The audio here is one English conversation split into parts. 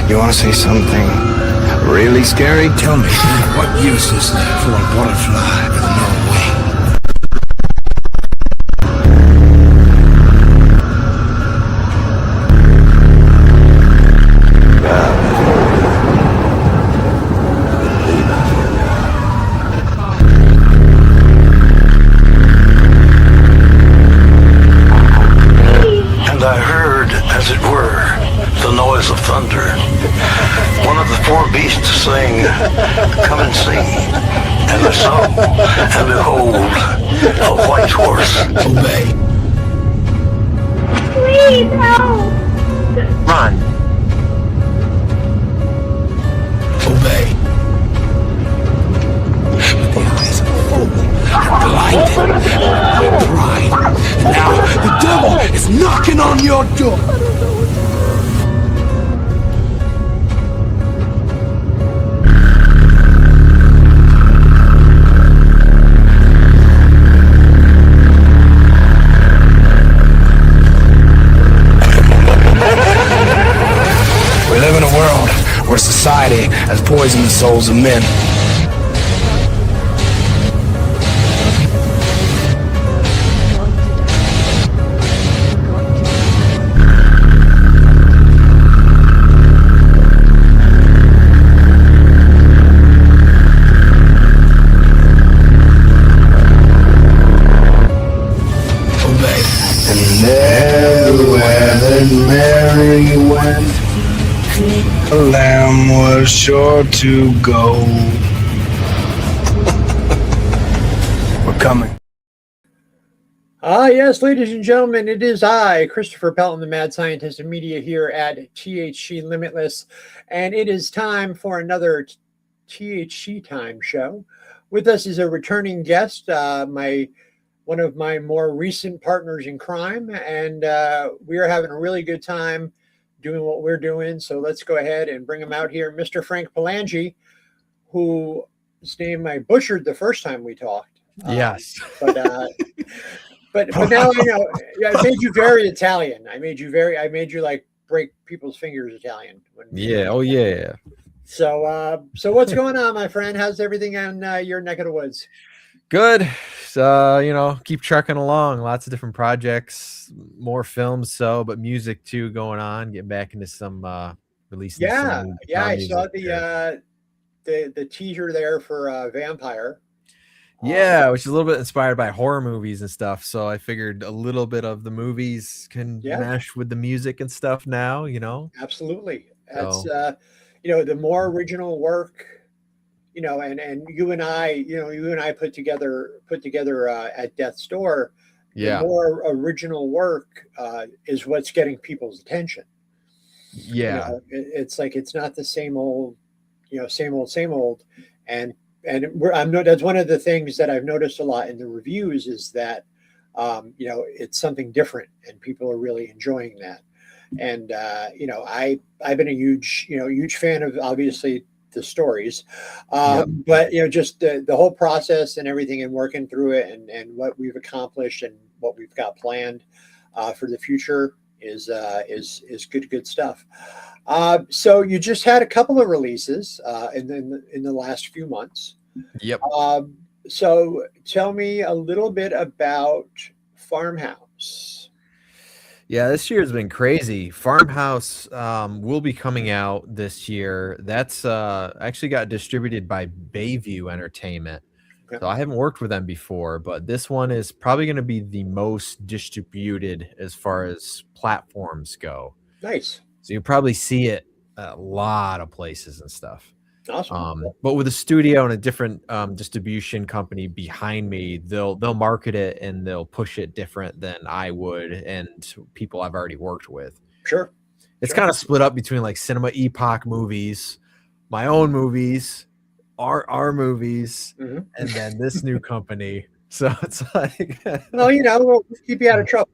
You want to say something really scary? Tell me, what use is there for a butterfly with no wings? And I heard, as it were, the noise of thunder. One of the four beasts saying, "Come and see." And I saw, and behold, a white horse. Obey. Please help! Run. Obey. The eyes of a fool have blinded your pride. Now the devil is knocking on your door. We live in a world where society has poisoned the souls of men. And everywhere that Mary went, the lamb was sure to go. We're coming. Yes, ladies and gentlemen, it is I, Christopher Pelton, the mad scientist of media here at THC Limitless, and it is time for another THC Time show. With us is a returning guest, one of my more recent partners in crime, and we are having a really good time doing what we're doing. So let's go ahead and bring him out here, Mr. Frank Palangi, whose name I butchered the first time we talked. Yes. But now I know. Yeah, I made you very Italian. I made you like break people's fingers Italian. Yeah. Oh yeah. So what's going on, my friend? How's everything on your neck of the woods? Good. Keep trucking along. Lots of different projects, more films, but music too going on. Getting back into some releasing. Yeah. Some I saw there. the teaser there for Vampire. Yeah, which is a little bit inspired by horror movies and stuff. So I figured a little bit of the movies can mesh with the music and stuff now, Absolutely. That's the more original work, and you and I put together at Death's Door. Yeah. The more original work is what's getting people's attention. Yeah. It's like it's not the same old, same old. And that's one of the things that I've noticed a lot in the reviews is that, it's something different and people are really enjoying that. And, I've been a huge fan of obviously the stories, but, just the whole process and everything and working through it and what we've accomplished and what we've got planned for the future is good stuff. So you just had a couple of releases in the last few months. Yep. So tell me a little bit about Farmhouse. Yeah, this year has been crazy. Farmhouse will be coming out this year. That's actually got distributed by Bayview Entertainment. Okay. So I haven't worked with them before, but this one is probably going to be the most distributed as far as platforms go. Nice. So you'll probably see it at a lot of places and stuff. Awesome. But with a studio and a different distribution company behind me, they'll market it and they'll push it different than I would and people I've already worked with. Sure. It's kind of split up between like Cinema Epoch movies, my own movies, our movies, and then this new company. So it's like, well, we'll keep you out of trouble.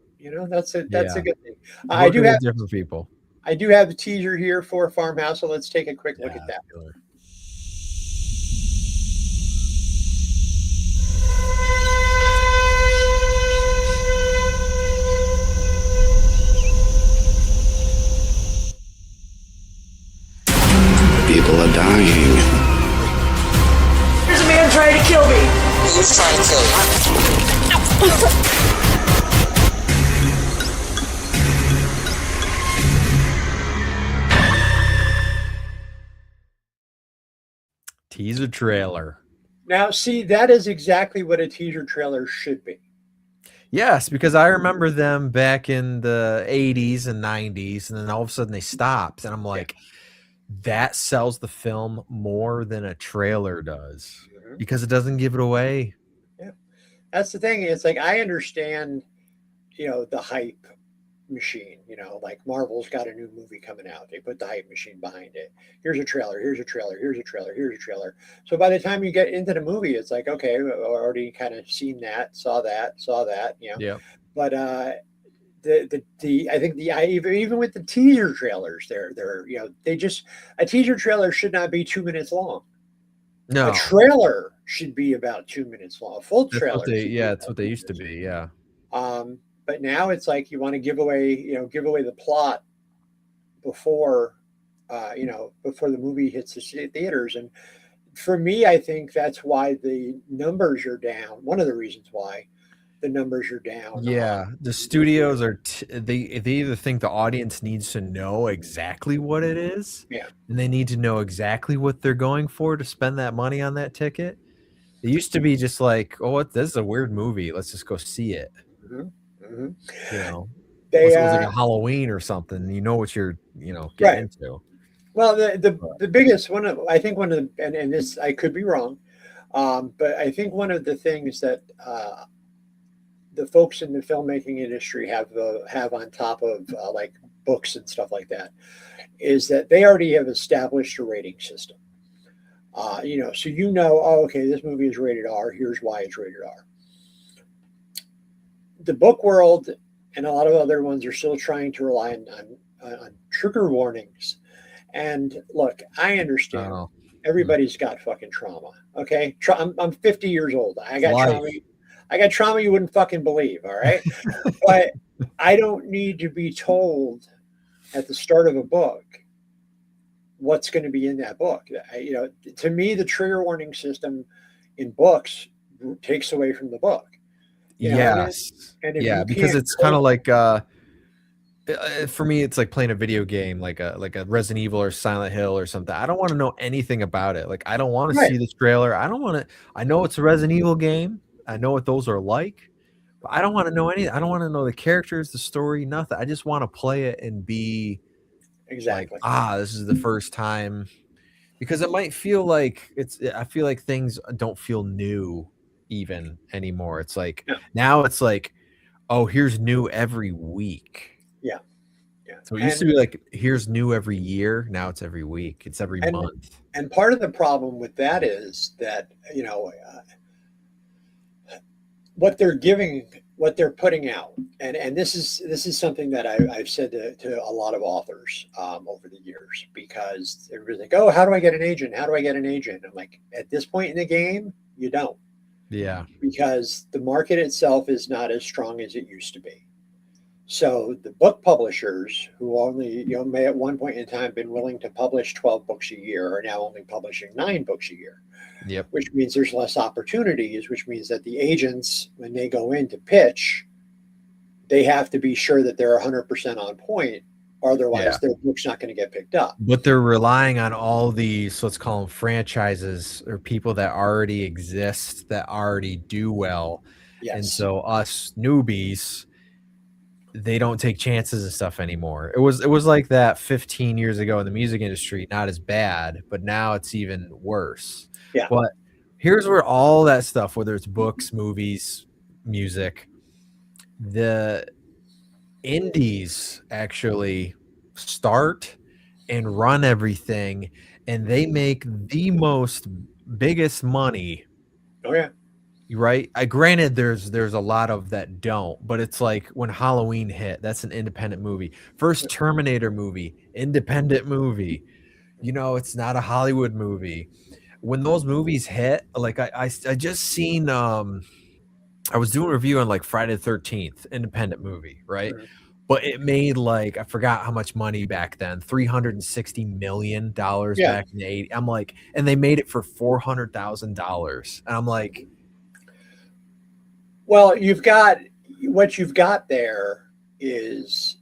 That's a good thing. I do have different people. I do have the teaser here for Farmhouse, so let's take a quick look at that. Sure. Teaser trailer. Now, see, that is exactly what a teaser trailer should be. Yes, because I remember them back in the 80s and 90s, and then all of a sudden they stopped. And I'm like, that sells the film more than a trailer does because it doesn't give it away. Yeah. That's the thing. It's like, I understand, the hype machine, like Marvel's got a new movie coming out. They put the hype machine behind it. Here's a trailer, here's a trailer, here's a trailer, here's a trailer. So by the time you get into the movie, it's like, okay, I've already kind of seen that, saw that. Yeah. But I think even with the teaser trailers, they're a teaser trailer should not be 2 minutes long. No. A trailer should be about 2 minutes long. A full trailer. That's what they used to be. Yeah. But now it's like you want to give away the plot before the movie hits the theaters. And for me, I think that's why the numbers are down. One of the reasons why the numbers are down. Yeah, the studios are they either think the audience needs to know exactly what it is, and they need to know exactly what they're going for to spend that money on that ticket. It used to be just like, oh, this is a weird movie, let's just go see it. It was like a Halloween or something. You know what you're getting into. Well, the biggest one of and this, I could be wrong, but I think one of the things that the folks in the filmmaking industry have on top of like books and stuff like that is that they already have established a rating system. So okay, this movie is rated R. Here's why it's rated R. The book world and a lot of other ones are still trying to rely on trigger warnings. And look, I understand everybody's got fucking trauma. Okay, I'm 50 years old. I got trauma. I got trauma you wouldn't fucking believe. All right, but I don't need to be told at the start of a book what's going to be in that book. To me, the trigger warning system in books takes away from the book. Yes. Because it's kind of like for me, it's like playing a video game, like a Resident Evil or Silent Hill or something. I don't want to know anything about it. Like, I don't want to see the trailer. I know it's a Resident Evil game. I know what those are like, but I don't want to know anything. I don't want to know the characters, the story, nothing. I just want to play it and be exactly like, this is the first time, because it might feel like I feel like things don't feel new even anymore. It's like now it's like, oh, here's new every week. Yeah. So it used to be like, here's new every year. Now it's every week. It's every month. And part of the problem with that is that what they're putting out, and this is something that I've said to a lot of authors over the years, because everybody's like, oh, how do I get an agent? How do I get an agent? I'm like, at this point in the game, you don't. Yeah. Because the market itself is not as strong as it used to be. So the book publishers, who only may at one point in time been willing to publish 12 books a year, are now only publishing 9 books a year. Yep. Which means there's less opportunities, which means that the agents, when they go in to pitch, they have to be sure that they're 100% on point, or otherwise their book's not going to get picked up. But they're relying on all these, let's call them franchises, or people that already exist, that already do well. Yes. And so us newbies, they don't take chances and stuff anymore. It was like that 15 years ago in the music industry, not as bad, but now it's even worse. Yeah. But here's where all that stuff, whether it's books, movies, music, the indies actually start and run everything, and they make the biggest money. Oh yeah. Right. Granted, there's a lot of that don't, but it's like when Halloween hit, that's an independent movie. First Terminator movie, independent movie. It's not a Hollywood movie. When those movies hit, like I just seen I was doing a review on like Friday the 13th, independent movie, right? Sure. But it made like, I forgot how much money back then, $360 million back in the 80s. I'm like, and they made it for $400,000. And I'm like, Well, what you've got there is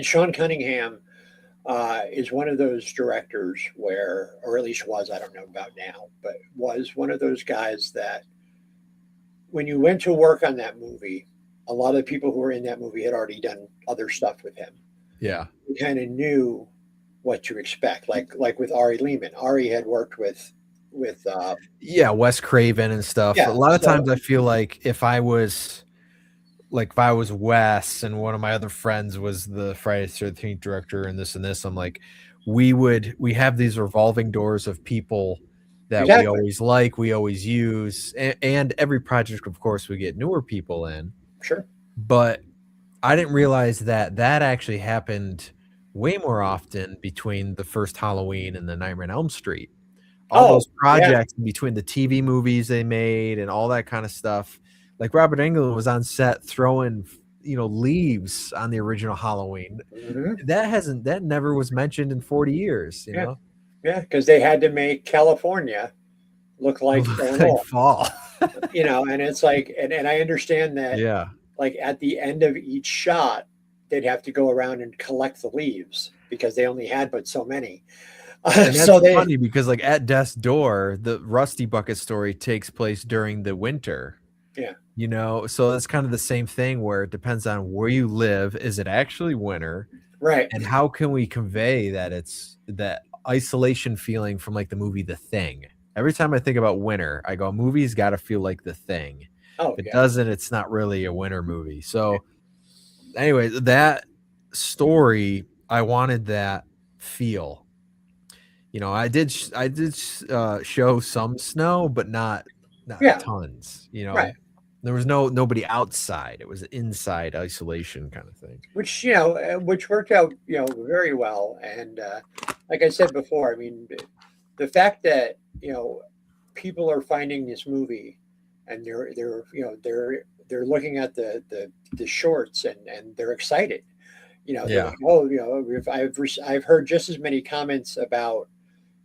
Sean Cunningham is one of those directors where, or at least was, I don't know about now, but was one of those guys that when you went to work on that movie, a lot of the people who were in that movie had already done other stuff with him. Yeah. You kind of knew what to expect. Like with Ari Lehman. Ari had worked with Wes Craven and stuff. Yeah, a lot of times I feel like if I was Wes and one of my other friends was the Friday the 13th director and this, I'm like, we have these revolving doors of people that we always use. And every project, of course, we get newer people in. Sure. But I didn't realize that actually happened way more often between the first Halloween and the Nightmare on Elm Street. All those projects between the TV movies they made and all that kind of stuff. Like Robert Englund was on set throwing, leaves on the original Halloween. Mm-hmm. That never was mentioned in 40 years, you know? Yeah, because they had to make California look like fall. And it's like, and I understand that. Yeah. Like at the end of each shot, they'd have to go around and collect the leaves because they only had but so many. And that's funny because like at Death's Door, the Rusty Bucket story takes place during the winter. Yeah. So it's kind of the same thing where it depends on where you live. Is it actually winter? Right. And how can we convey that it's that isolation feeling from like the movie The Thing? Every time I think about winter, I go, a movie's got to feel like The Thing. Oh, if it doesn't, it's not really a winter movie. So anyway, that story, I wanted that feel. I did show some snow, but not tons. Right. There was nobody outside. It was inside isolation kind of thing. Which worked out very well. And like I said before, I mean, the fact that people are finding this movie and they're looking at the shorts and they're excited. Like, I've heard just as many comments about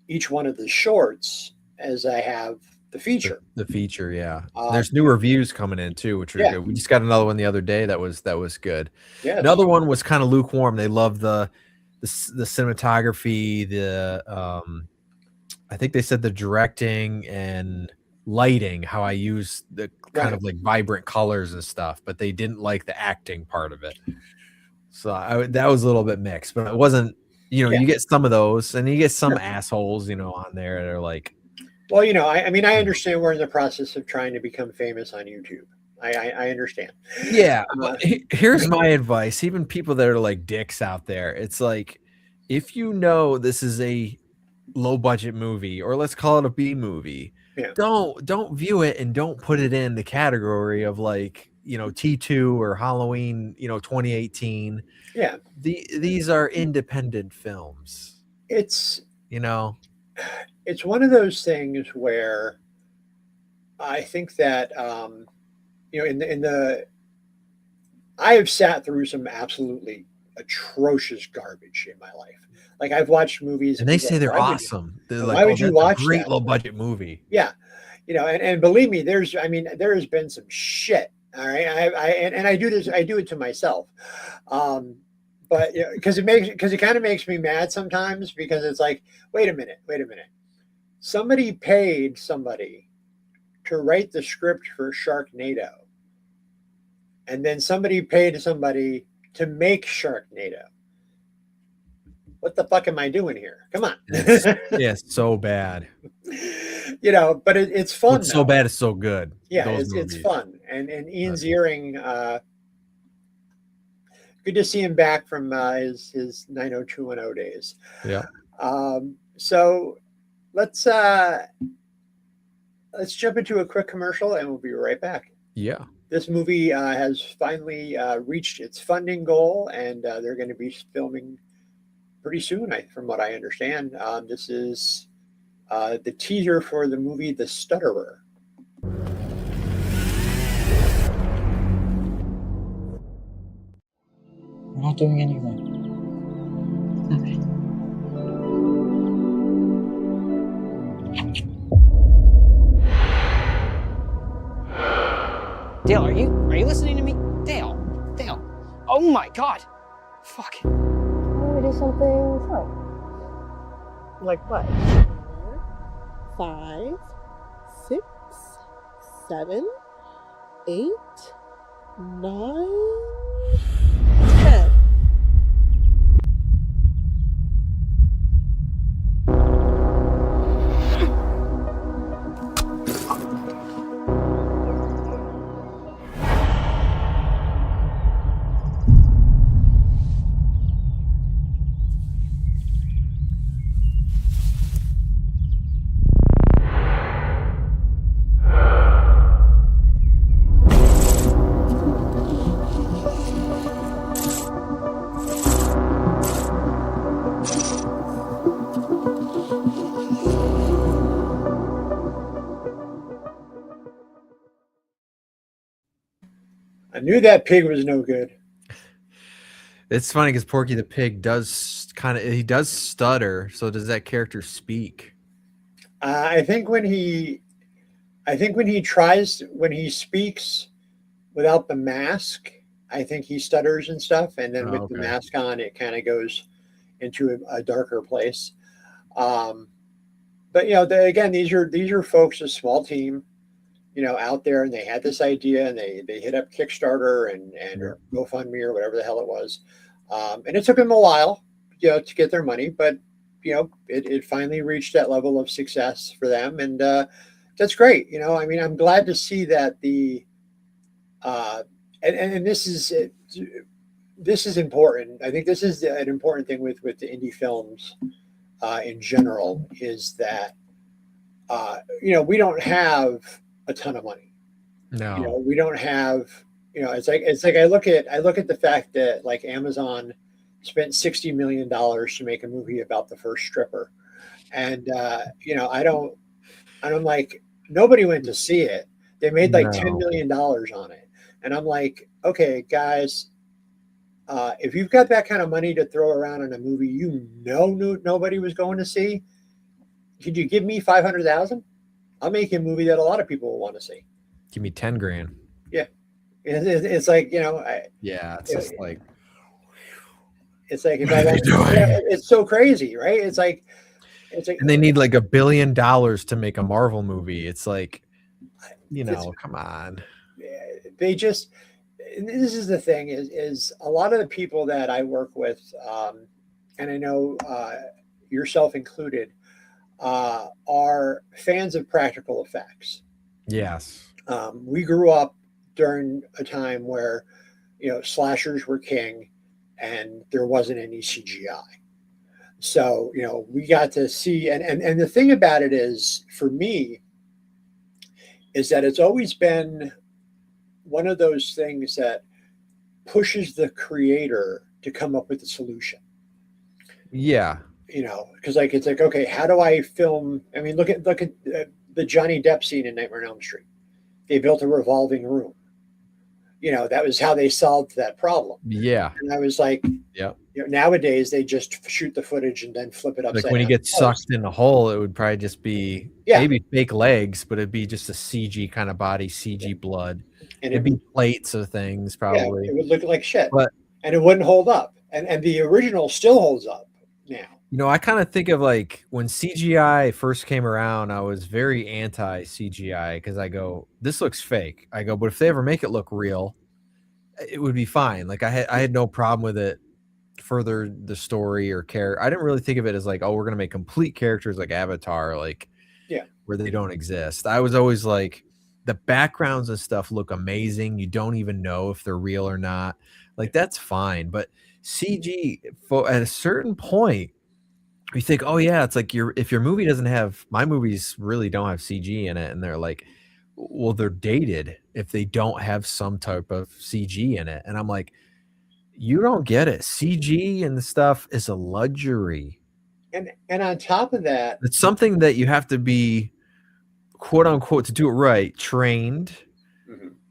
each one of the shorts as I have the feature. The feature, yeah. There's new reviews coming in too, which are good. We just got another one the other day that was good. Yeah. Another one was kind of lukewarm. They love the cinematography, I think they said the directing and lighting, how I use the kind of like vibrant colors and stuff, but they didn't like the acting part of it. So that was a little bit mixed, but it wasn't, you get some of those and you get some assholes, on there that are like, well, I mean, I understand we're in the process of trying to become famous on YouTube. I understand. Yeah. Here's my advice. Even people that are like dicks out there, it's like, if this is a low budget movie, or let's call it a B movie, don't view it and don't put it in the category of like, T2 or Halloween, 2018. Yeah. These are independent films. It's one of those things where I think that, I have sat through some absolutely atrocious garbage in my life. Like I've watched movies and they say they're awesome. They're like, why would you watch a great low budget movie? Yeah. And believe me, there has been some shit. All right. I do it to myself. But because it kind of makes me mad sometimes, because it's like, wait a minute. Somebody paid somebody to write the script for Sharknado. And then somebody paid somebody to make Sharknado. What the fuck am I doing here? Come on. It's so bad. But it's fun. It's so bad, it's so good. Yeah, it's fun. And Ian Ziering, good to see him back from his 90210 days. Yeah. So let's jump into a quick commercial and we'll be right back. Yeah. This movie has finally reached its funding goal, and they're going to be filming pretty soon, from what I understand. This is the teaser for the movie The Stutterer. We're not doing anything. Okay. Dale, are you listening to me? Dale. Oh my God. Fuck. Why don't we do something fun? Like what? 5, 6, 7, 8, 9, 10. I knew that pig was no good. It's funny because Porky the Pig does stutter. So does that character speak? I think when he speaks without the mask, I think he stutters and stuff, and then with the mask on, it kind of goes into a darker place. But again, these are folks, a small team, out there, and they had this idea, and they hit up Kickstarter and or GoFundMe or whatever the hell it was, and it took them a while, to get their money, but it finally reached that level of success for them, and that's great. I mean, I'm glad to see that and this is important. I think this is an important thing with the indie films in general, is that we don't have a ton of money. No, we don't have. It's like I look at the fact that like Amazon spent $60 million to make a movie about the first stripper, and I'm like, nobody went to see it. They made like $10 million on it, and I'm like, okay, guys. If you've got that kind of money to throw around on a movie, nobody was going to see, could you give me 500,000? I'll make a movie that a lot of people will want to see. Give me 10 grand. Yeah, it's like it's just like if it's so crazy, right? It's like, and they need like $1 billion to make a Marvel movie. It's like, come on. They just. And this is the thing is a lot of the people that I work with, and I know yourself included, are fans of practical effects. Yes. We grew up during a time where, slashers were king and there wasn't any CGI. So, we got to see, and the thing about it is, for me, is that it's always been one of those things that pushes the creator to come up with a solution. Yeah. Because it's like, okay, how do I film? I mean, look at the Johnny Depp scene in Nightmare on Elm Street. They built a revolving room. That was how they solved that problem. Yeah. And I was like, nowadays they just shoot the footage and then flip it upside down. Like when he gets sucked in a hole, it would probably just be maybe fake legs, but it'd be just a CG kind of body, CG blood. And it'd be plates of things, probably. Yeah, it would look like shit, and it wouldn't hold up. And the original still holds up now. I kind of think of like when CGI first came around, I was very anti CGI because I go, this looks fake. I go, but if they ever make it look real, it would be fine. Like I had no problem with it. Further the story or care. I didn't really think of it as like, oh, we're gonna make complete characters like Avatar, like where they don't exist. I was always like, the backgrounds and stuff look amazing. You don't even know if they're real or not. Like that's fine. But CG at a certain point, you think, oh yeah, it's like if your movie doesn't have, my movies really don't have CG in it, and they're like, well, they're dated if they don't have some type of CG in it. And I'm like, you don't get it. CG and stuff is a luxury. And on top of that, it's something that you have to be, quote unquote, to do it right, trained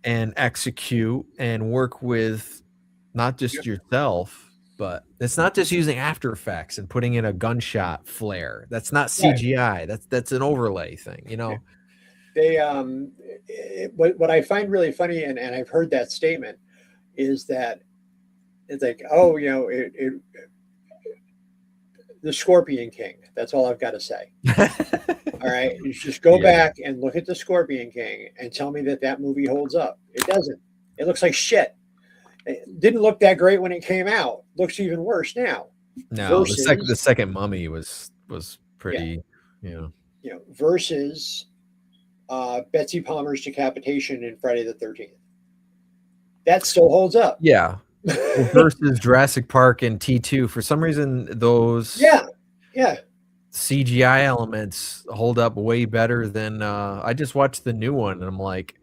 and execute and work with not just yourself, but it's not just using After Effects and putting in a gunshot flare. That's not CGI. That's an overlay thing, they what I find really funny, and I've heard that statement, is that it's like, oh, the Scorpion King. That's all I've got to say. All right, you just go back and look at the Scorpion King and tell me that movie holds up. It doesn't. It looks like shit. It didn't look that great when it came out. Looks even worse now. No, the second Mummy was pretty, versus Betsy Palmer's decapitation in Friday the 13th. That still holds up. Yeah. Versus Jurassic Park and T2. For some reason, those CGI elements hold up way better than I just watched the new one and I'm like,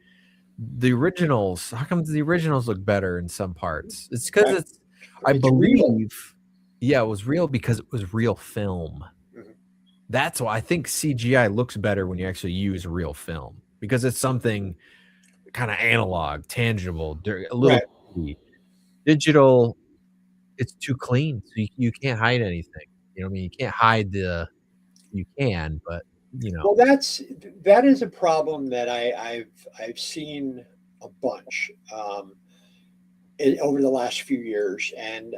the originals, how come the originals look better in some parts? It's because I believe real. Yeah, it was real because it was real film. Mm-hmm. That's why I think CGI looks better when you actually use real film, because it's something kind of analog, tangible, a little digital. It's too clean, so you can't hide anything. You know what I mean? You can't hide you can, but Well, that is a problem that I've seen a bunch over the last few years, and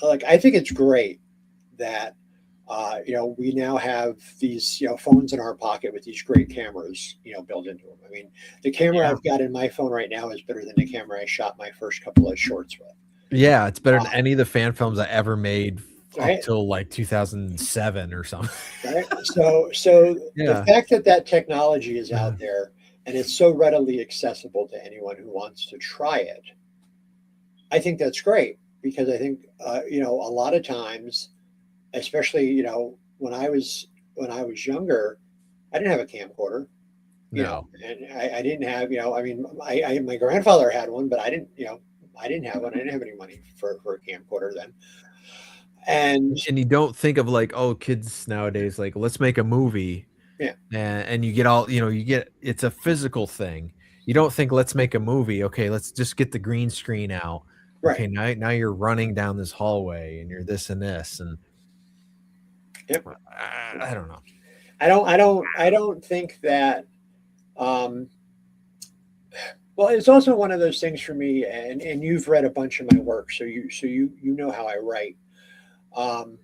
like I think it's great that we now have these phones in our pocket with these great cameras built into them. I mean, the camera I've got in my phone right now is better than the camera I shot my first couple of shorts with. Yeah, it's better than any of the fan films I ever made up till like 2007 or something. Right. So the fact that technology is out there and it's so readily accessible to anyone who wants to try it, I think that's great, because I think a lot of times, especially when I was younger, I didn't have a camcorder. And I didn't have my grandfather had one, but I didn't have one. I didn't have any money for a camcorder then. And you don't think of like, oh, kids nowadays, like, let's make a movie. Yeah. And you get all, it's a physical thing. You don't think, let's make a movie. Okay, let's just get the green screen out. Right. Okay, now you're running down this hallway and you're this and this. And I don't know. I don't think that well, it's also one of those things for me, and you've read a bunch of my work, so you know how I write. I'm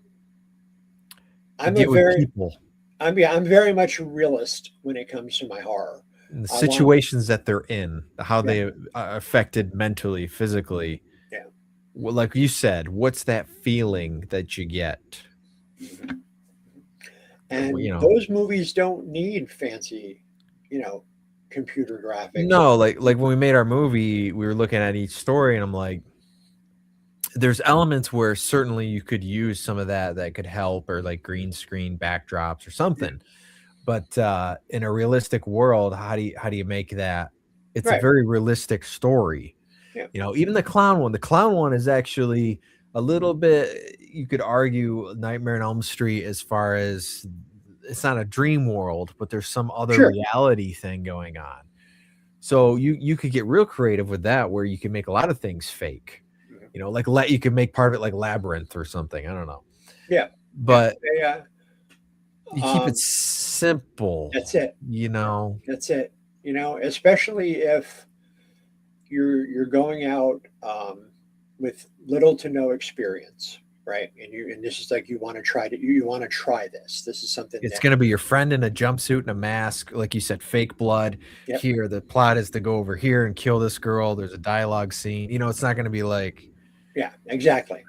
very much a realist when it comes to my horror. And the situations that they're in, how they are affected mentally, physically. Yeah. Well, like you said, what's that feeling that you get? And those movies don't need fancy, computer graphics. No, like when we made our movie, we were looking at each story, and I'm like, there's elements where certainly you could use some of that could help, or like green screen backdrops or something. But in a realistic world, how do you make that? It's a very realistic story. Yeah. Even the clown one is actually a little bit, you could argue, Nightmare on Elm Street, as far as it's not a dream world, but there's some other reality thing going on. So you could get real creative with that, where you can make a lot of things fake. Like you could make part of it like Labyrinth or something. I don't know. Yeah. But you keep it simple. That's it. That's it. Especially if you're going out with little to no experience, right? And this is like, you want to try this. This is something it's going to be your friend in a jumpsuit and a mask, like you said, fake blood. Yep. Here, the plot is to go over here and kill this girl. There's a dialogue scene. It's not going to be like. Yeah, exactly,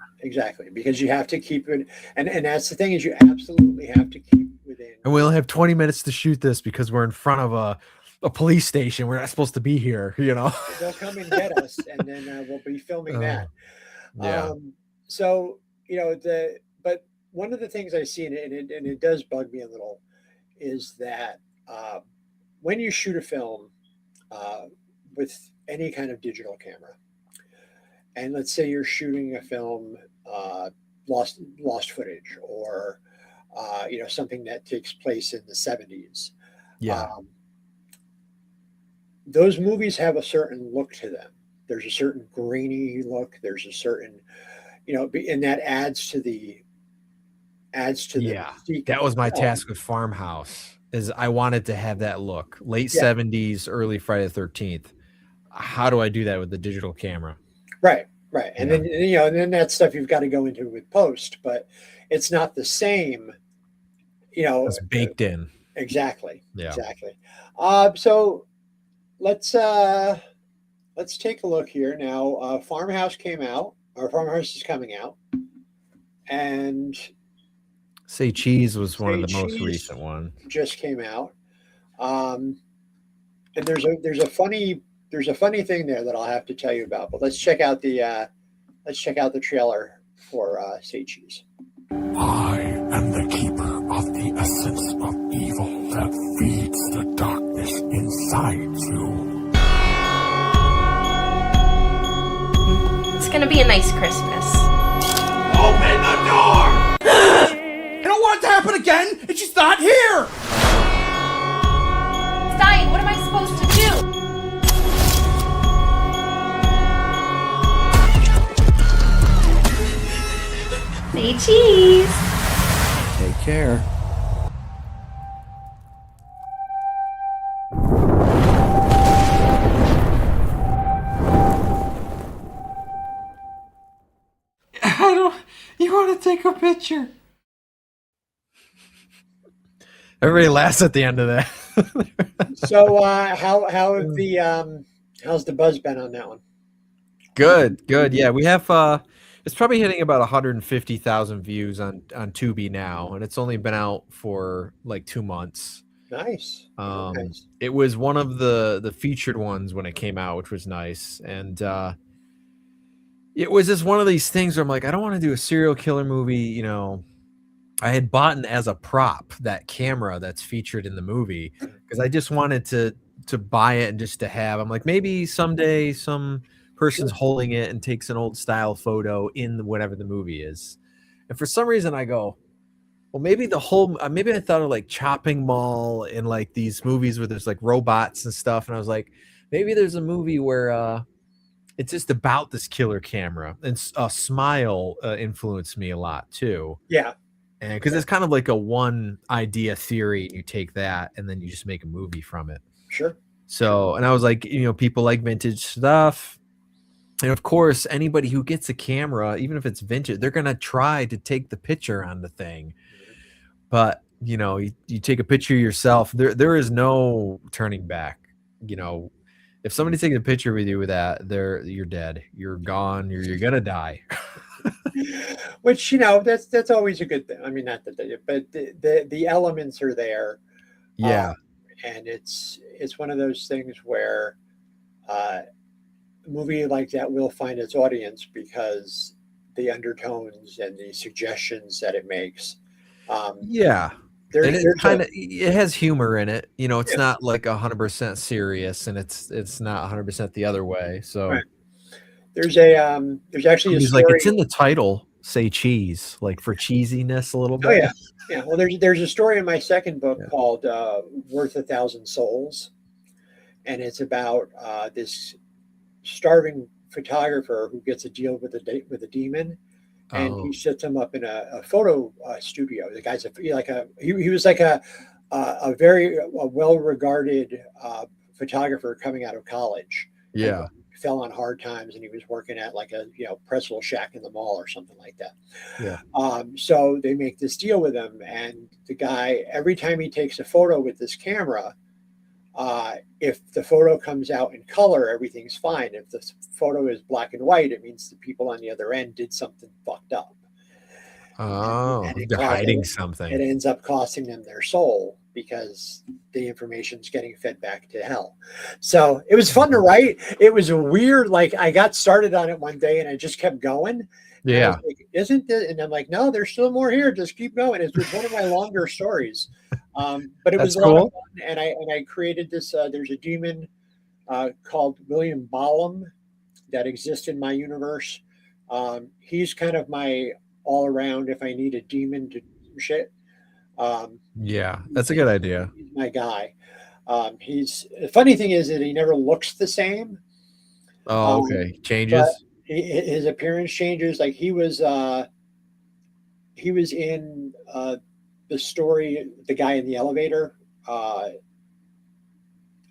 because you have to keep it, and that's the thing, is you absolutely have to keep within. And we only have 20 minutes to shoot this because we're in front of a police station. We're not supposed to be here. They'll come and get us, and then we'll be filming that. Yeah. So but one of the things I see, and it does bug me a little, is that when you shoot a film with any kind of digital camera, and let's say you're shooting a film, lost footage, or something that takes place in the 70s. Yeah. Those movies have a certain look to them. There's a certain grainy look. There's a certain, and that adds to the. That was my task with Farmhouse. is I wanted to have that look. Late 70s, early Friday the 13th. How do I do that with the digital camera? Right. And then, and then that stuff you've got to go into with post, but it's not the same, It's baked in. Exactly. Yeah. Exactly. So let's take a look here now. Farmhouse came out, or Farmhouse is coming out, and Say Cheese was one of the Say most Cheese recent ones. just came out. And there's a funny thing there that I'll have to tell you about. But let's check out the trailer for Say Cheese. I am the keeper of the essence of evil that feeds the darkness inside you. It's gonna be a nice Christmas. Open the door! I don't want it to happen again, and she's not here! It's dying, what am I supposed to do? Say cheese! Take care. You want to take a picture? Everybody laughs at the end of that. So how's the buzz been on that one? Good. Yeah, we have it's probably hitting about 150,000 views on Tubi now, and it's only been out for like 2 months. Nice. Nice. It was one of the featured ones when it came out, which was nice. And it was just one of these things where I'm like, I don't want to do a serial killer movie. I had bought as a prop that camera that's featured in the movie because I just wanted to buy it and just to have. I'm like, maybe someday some person's holding it and takes an old style photo in whatever the movie is. And for some reason I go, well, maybe maybe I thought of like Chopping Mall and like these movies where there's like robots and stuff. And I was like, maybe there's a movie where it's just about this killer camera. And Smile influenced me a lot too. Yeah. And because it's kind of like a one idea theory, you take that and then you just make a movie from it. Sure. So, and I was like, people like vintage stuff. And of course, anybody who gets a camera, even if it's vintage, they're going to try to take the picture on the thing. But, you take a picture yourself, there is no turning back. If somebody takes a picture with you with that, you're dead. You're gone. You're going to die. Which that's always a good thing. I mean, not that, but the elements are there. Yeah, and it's one of those things where a movie like that will find its audience because the undertones and the suggestions that it makes. Yeah, it has humor in it. It's not like 100% serious, and it's not 100% the other way. So. Right. There's actually a story. Like it's in the title, Say Cheese, like for cheesiness a little bit. Oh yeah. Well, there's a story in my second book called "Worth 1,000 Souls," and it's about this starving photographer who gets a deal with a demon, and he sets him up in a photo studio. The guy's he was like a very well-regarded photographer coming out of college. Yeah. Fell on hard times, and he was working at like a pretzel shack in the mall or something like that. Yeah. So they make this deal with him, and the guy, every time he takes a photo with this camera, if the photo comes out in color, everything's fine. If the photo is black and white, it means the people on the other end did something fucked up. Oh, they're hiding something. It ends up costing them their soul because the information's getting fed back to hell. So it was fun to write. It was a weird, I got started on it one day and I just kept going. Yeah. Like, isn't this? And I'm like, no, there's still more here. Just keep going. It was one of my longer stories. But it was a lot of fun. And I created this, there's a demon called William Ballum that exists in my universe. He's kind of my all around, if I need a demon to do shit. Yeah, that's a good idea. He's my guy. The funny thing is that he never looks the same. Oh, okay. Changes. His appearance changes. Like he was in the story, The Guy in the Elevator,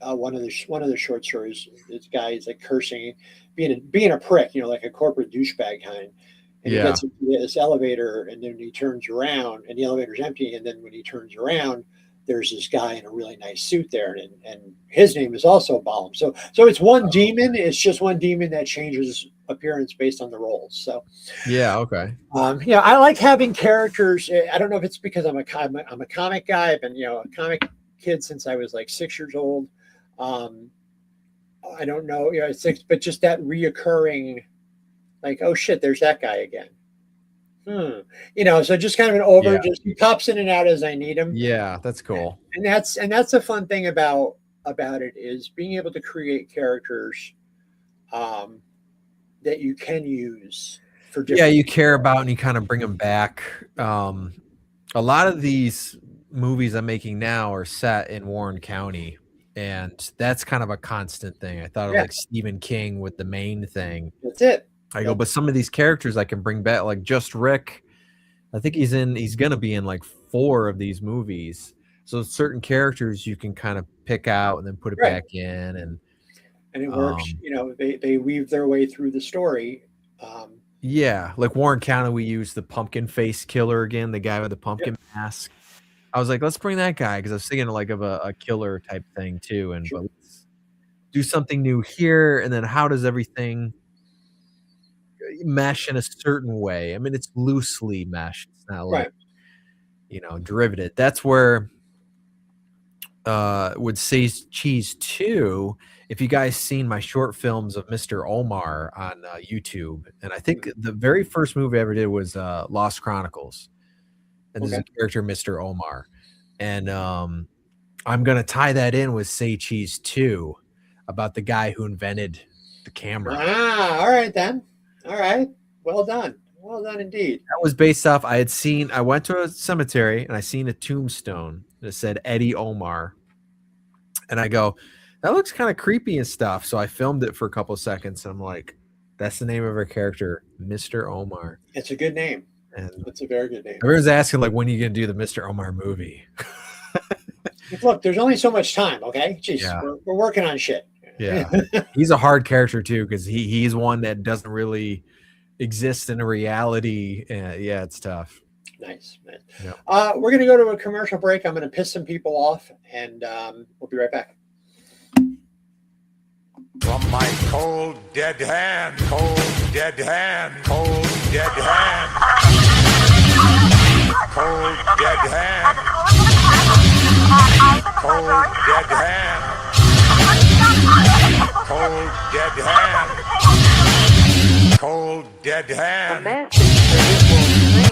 one of the short stories. This guy is like cursing, being a prick, like a corporate douchebag kind. And he gets into this elevator, and then he turns around, and the elevator's empty. And then when he turns around, there's this guy in a really nice suit there, and his name is also Balam. So it's one demon. It's just one demon that changes appearance based on the roles. So yeah, okay. I like having characters. I don't know if it's because I'm a comic guy. I've been a comic kid since I was like 6 years old. I don't know, but just that reoccurring, like, oh shit, there's that guy again. So just kind of an just he pops in and out as I need him. Yeah, that's cool. And that's a fun thing about it, is being able to create characters that you can use for different you care about, and you kind of bring them back. A lot of these movies I'm making now are set in Warren County, and that's kind of a constant thing. I thought of like Stephen King with the Maine thing. That's it. But some of these characters I can bring back, like Just Rick. I think he's gonna be in like 4 of these movies. So certain characters you can kind of pick out and then put it back in, and it works. They weave their way through the story. Like Warren County, we use the pumpkin face killer again, the guy with the pumpkin mask. I was like, let's bring that guy, because I was thinking like of a killer type thing too, and but let's do something new here. And then how does everything mesh in a certain way? I mean, it's loosely meshed. It's not like derivative. That's where would say Cheese 2. If you guys seen my short films of Mr. Omar on YouTube, and I think the very first movie I ever did was Lost Chronicles, and there's a character, Mr. Omar, and I'm gonna tie that in with Say Cheese 2 about the guy who invented the camera. All right then. All right. Well done. Well done indeed. That was based off, I went to a cemetery and I seen a tombstone that said Eddie Omar. And I go, that looks kind of creepy and stuff. So I filmed it for a couple of seconds, and I'm like, that's the name of our character, Mr. Omar. It's a good name. And it's a very good name. Everyone's asking, like, when are you going to do the Mr. Omar movie? Look, there's only so much time, okay? Jeez, we're working on shit. Yeah. He's a hard character too, because he's one that doesn't really exist in a reality. It's tough. Nice. Yeah. We're going to go to a commercial break. I'm going to piss some people off, and we'll be right back. From my cold, dead hand, cold, dead hand, cold, dead hand, cold, dead hand, cold, dead hand, cold, dead hand, cold, dead hand,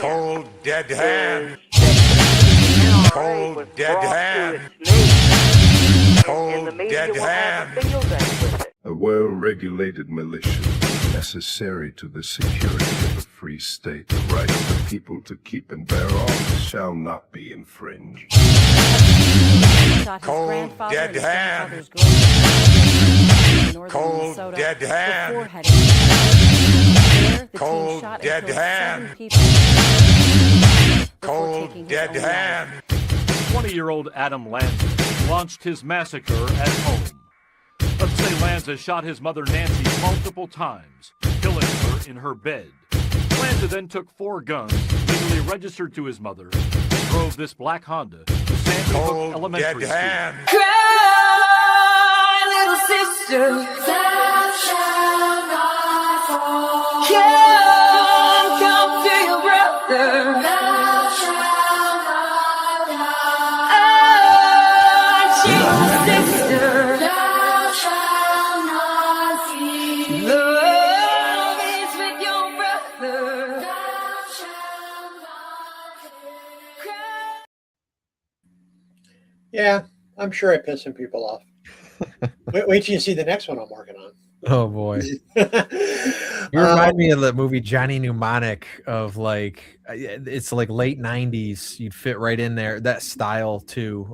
cold, dead hand, cold, dead hand, cold, dead hand. A well-regulated militia is necessary to the security of a free state. The right of the people to keep and bear arms shall not be infringed. Cold, dead hand. Cold, dead hand. Cold, dead hand. Cold, dead hand. 20-year-old Adam Lanza launched his massacre at home. Let's say Lanza shot his mother Nancy multiple times, killing her in her bed. Lanza then took 4 guns, legally registered to his mother, and drove this black Honda to Sandy Hook Elementary School. Cry, little sister, thou shalt not fall. Come to your brother, thou shalt not die. Oh, sister, thou shalt not fear. Love is with your brother, thou shalt not cry. Yeah, I'm sure I pissed some people off. wait till you see the next one I'm working on. Oh boy. You remind me of the movie Johnny Mnemonic, of like, it's like late 90s. You'd fit right in there. That style too.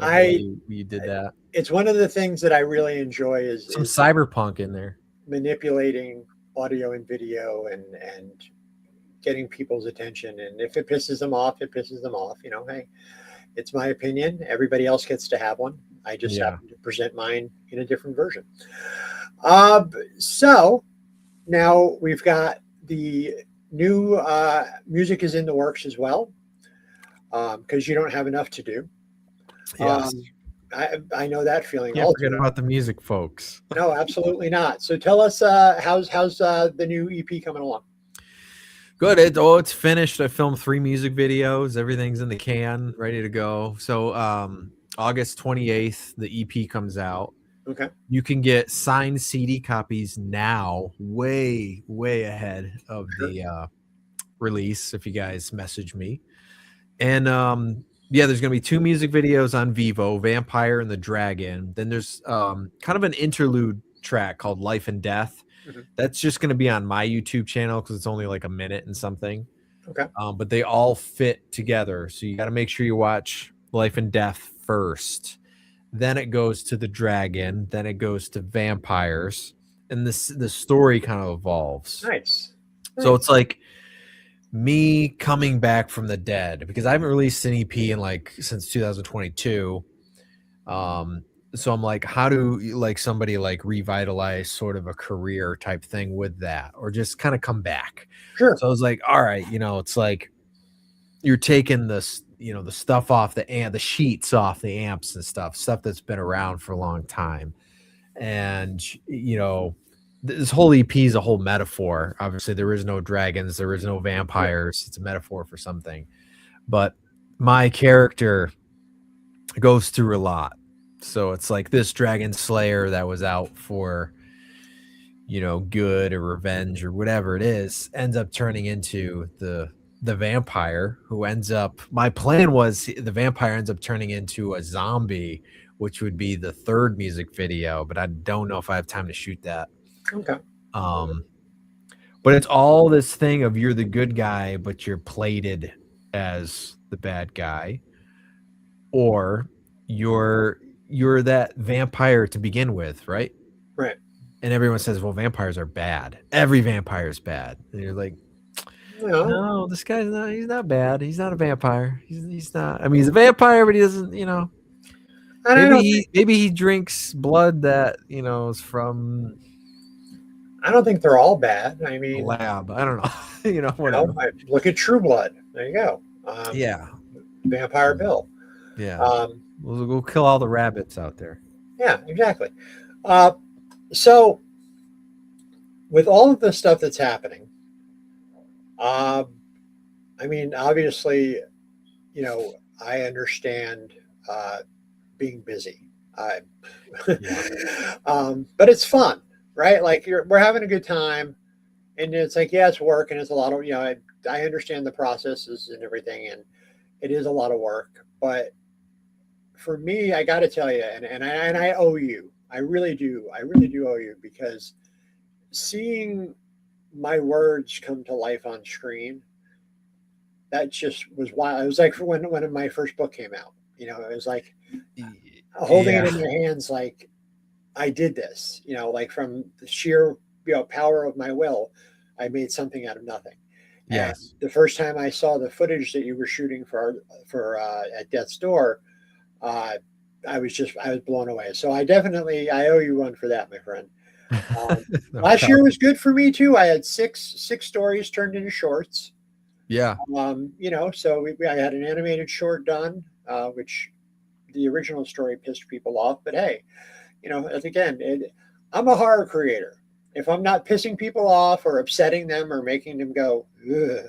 You did that. It's one of the things that I really enjoy is some cyberpunk in there. Manipulating audio and video and getting people's attention. And if it pisses them off, it pisses them off. Hey, It's my opinion. Everybody else gets to have one. I just Yeah. happen to present mine in a different version. So now we've got the new music is in the works as well, because you don't have enough to do. Yes. I know that feeling. Can't forget about the music, folks. No, absolutely not. So tell us, how's the new EP coming along? Good. It's finished. I filmed 3 music videos. Everything's in the can, ready to go. So August 28th, the EP comes out. Okay. You can get signed CD copies now, way ahead of the release if you guys message me. And yeah, there's gonna be 2 music videos on Vivo, Vampire and the Dragon. Then there's kind of an interlude track called Life and Death. That's just going to be on my YouTube channel because it's only like a minute and something. Okay. But they all fit together. So you got to make sure you watch Life and Death first. Then it goes to the Dragon. Then it goes to Vampires. And the story kind of evolves. Nice. So it's like me coming back from the dead because I haven't released an EP in like since 2022. So I'm like, how do like somebody like revitalize sort of a career type thing with that, or just kind of come back? Sure. So I was like, all right, it's like you're taking this, the stuff off the sheets off the amps and stuff that's been around for a long time. And, this whole EP is a whole metaphor. Obviously there is no dragons. There is no vampires. It's a metaphor for something, but my character goes through a lot. So it's like this dragon slayer that was out for, good or revenge or whatever it is, ends up turning into the vampire who ends up, my plan was the vampire ends up turning into a zombie, which would be the 3rd music video, but I don't know if I have time to shoot that. Okay. But it's all this thing of you're the good guy, but you're plated as the bad guy, or you're that vampire to begin with, right? Right. And everyone says, well, vampires are bad. Every vampire is bad. And you're like, no, this guy's not, he's not bad. He's not a vampire. He's not, I mean, he's a vampire, but he doesn't, maybe he drinks blood that, is from. I don't think they're all bad. I mean, lab. I don't know. Whatever. Look at True Blood. There you go. Yeah. Vampire Bill. Yeah. We'll go kill all the rabbits out there. Yeah, exactly. So with all of the stuff that's happening, I mean, obviously, I understand being busy, but it's fun, right? Like we're having a good time, and it's like, yeah, it's work, and it's a lot of, I understand the processes and everything, and it is a lot of work, but for me, I got to tell you, and I owe you. I really do owe you, because seeing my words come to life on screen, that just was wild. It was like when my first book came out. It was like holding it in your hands, like I did this. Like from the sheer power of my will, I made something out of nothing. Yes. And the first time I saw the footage that you were shooting for at Death's Door, I was blown away. So I owe you one for that, my friend. Last year was good for me too. I had six stories turned into shorts. Yeah. So I had an animated short done, which the original story pissed people off. But hey, again, I'm a horror creator. If I'm not pissing people off or upsetting them or making them go, ugh,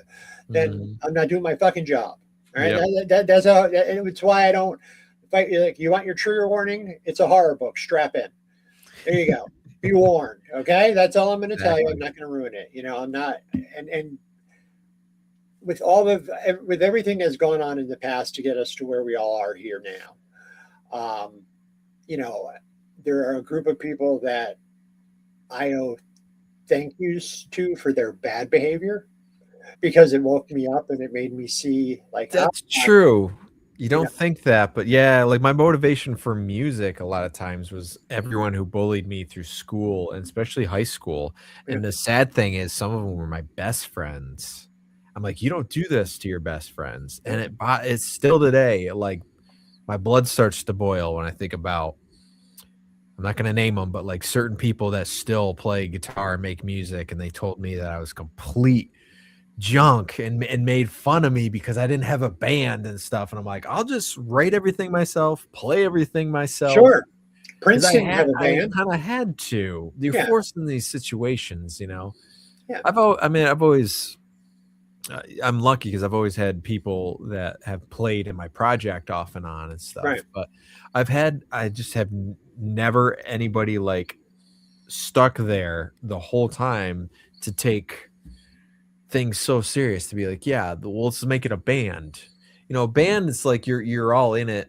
then I'm not doing my fucking job. All right. Yep. It's why I don't. Like, you want your trigger warning? It's a horror book. Strap in. There you go. Be warned. Okay, that's all I'm going to tell you. I'm not going to ruin it. I'm not. And with with everything that's gone on in the past to get us to where we all are here now, there are a group of people that I owe thank yous to for their bad behavior, because it woke me up and it made me see, like, that's true. You don't think that, but yeah, like my motivation for music a lot of times was everyone who bullied me through school, and especially high school. And the sad thing is some of them were my best friends. I'm like, you don't do this to your best friends. And it's still today, like my blood starts to boil when I think about, I'm not going to name them, but like certain people that still play guitar and make music, and they told me that I was complete junk and made fun of me because I didn't have a band and stuff. And I'm like, I'll just write everything myself, play everything myself. Sure. Prince I didn't have a I band. kind of had to. You're Yeah. forced in these situations, you know. Yeah. I've always I'm lucky because I've always had people that have played in my project off and on and stuff. Right. But I just have never anybody like stuck there the whole time to take things so serious, to be like, yeah, well, let's make it a band. You know, a band, it's like you're all in it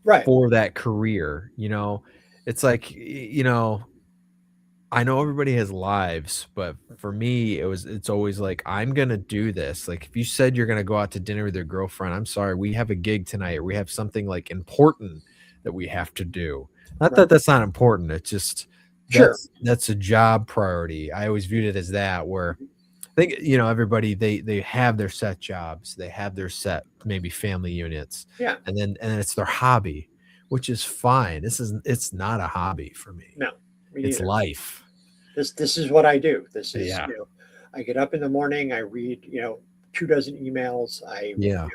right for that career. You know, it's like, you know, I know everybody has lives, but for me, it's always like, I'm gonna do this. Like, if you said you're gonna go out to dinner with your girlfriend, I'm sorry, we have a gig tonight, or we have something like important that we have to do. Not that that's not important. It's just that's a job priority. I always viewed it as that, where I think, you know, everybody, they have their set jobs, they have their set maybe family units, Yeah. and then it's their hobby, which is fine. It's not a hobby for me. No, me it's neither. life. This is what I do. This is, Yeah. you know, I get up in the morning, I read, you know, 24 emails. You know,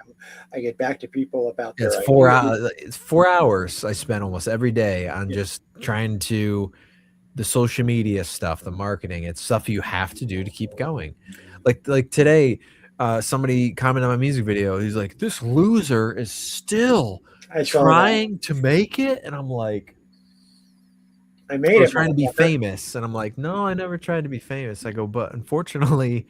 I get back to people about their It's ideas. it's 4 hours I spend almost every day on just trying to, the social media stuff, the marketing. It's stuff you have to do to keep going. Like today, somebody commented on my music video. He's like, this loser is still trying to make it. And I'm like, I made it. Trying to be famous. And I'm like, no, I never tried to be famous. I go, but unfortunately,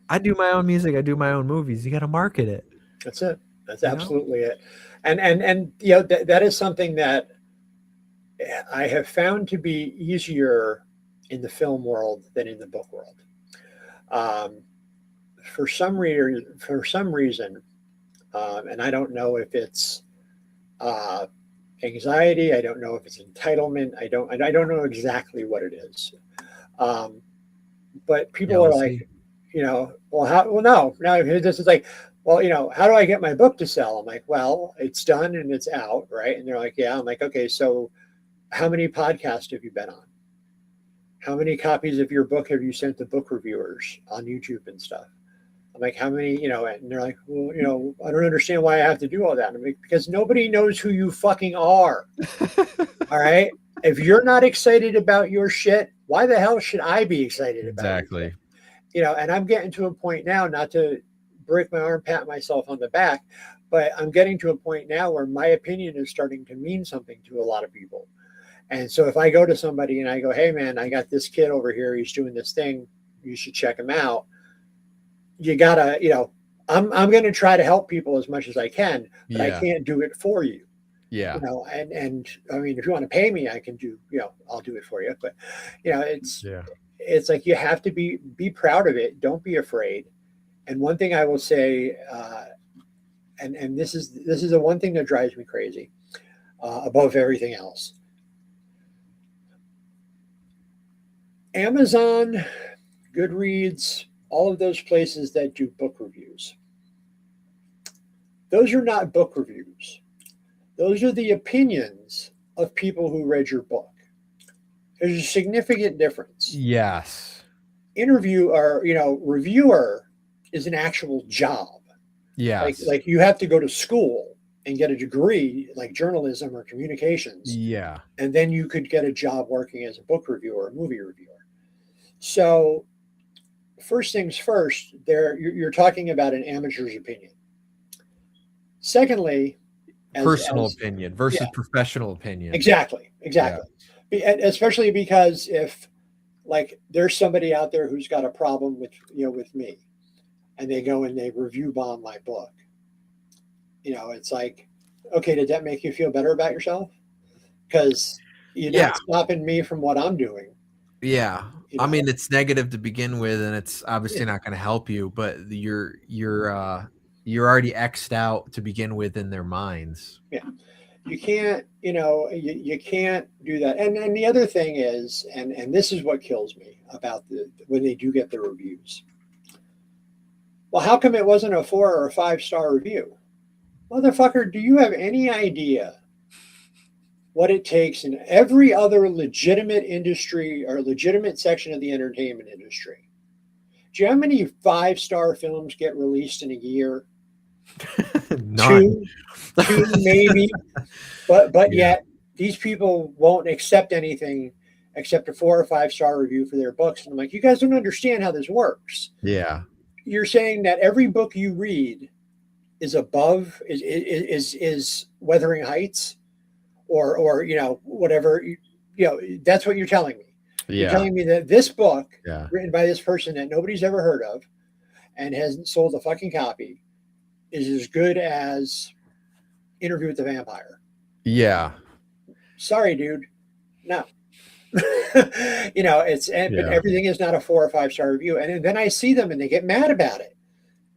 I do my own music. I do my own movies. You got to market it. That's it. That's absolutely it. And you know, that is something that I have found to be easier in the film world than in the book world. For some reason, and I don't know if it's anxiety, I don't know if it's entitlement, I don't know exactly what it is. But people are like, you know, no, this is like, well, you know, how do I get my book to sell? I'm like, well, it's done and it's out, right? And they're like, yeah. I'm like, okay, so how many podcasts have you been on? How many copies of your book have you sent to book reviewers on YouTube and stuff? I'm like, how many, you know, and they're like, well, you know, I don't understand why I have to do all that. I'm like, because nobody knows who you fucking are. All right. If you're not excited about your shit, why the hell should I be excited about it? Exactly. You know, and I'm getting to a point now, not to break my arm, pat myself on the back, but I'm getting to a point now where my opinion is starting to mean something to a lot of people. And so if I go to somebody and I go, hey man, I got this kid over here, he's doing this thing, you should check him out. You gotta, you know, I'm going to try to help people as much as I can, but I can't do it for you. Yeah. You know, and I mean, if you want to pay me, I can do, you know, I'll do it for you. But, you know, it's like you have to be proud of it. Don't be afraid. And one thing I will say, and this is the one thing that drives me crazy above everything else. Amazon, Goodreads, all of those places that do book reviews. Those are not book reviews. Those are the opinions of people who read your book. There's a significant difference. Yes. Reviewer is an actual job. Yes. Like you have to go to school and get a degree like journalism or communications. Yeah. And then you could get a job working as a book reviewer or a movie reviewer. So first things first, you're talking about an amateur's opinion. Secondly, personal opinion versus professional opinion. Exactly. Yeah. Especially because if like there's somebody out there who's got a problem with me, and they go and they review bomb my book, you know, it's like, okay, did that make you feel better about yourself? Because you're not stopping me from what I'm doing. Yeah. You know? I mean, it's negative to begin with, and it's obviously not going to help you, but you're already X'd out to begin with in their minds. Yeah. You can't, you can't do that. And the other thing is, and this is what kills me about when they do get the reviews. Well, how come it wasn't a 4 or a 5-star review? Motherfucker, do you have any idea what it takes in every other legitimate industry or legitimate section of the entertainment industry? Do you know how many 5-star films get released in a year? None. Two maybe. But Yeah. yet these people won't accept anything except a 4 or 5-star review for their books. And I'm like, you guys don't understand how this works. Yeah. You're saying that every book you read is above is Wuthering Heights, or whatever, that's what you're telling me. You're Yeah. telling me that this book, Yeah. written by this person that nobody's ever heard of and hasn't sold a fucking copy, is as good as Interview with the Vampire. Yeah. Sorry, dude. No. But everything is not a 4 or 5-star review. And then I see them and they get mad about it.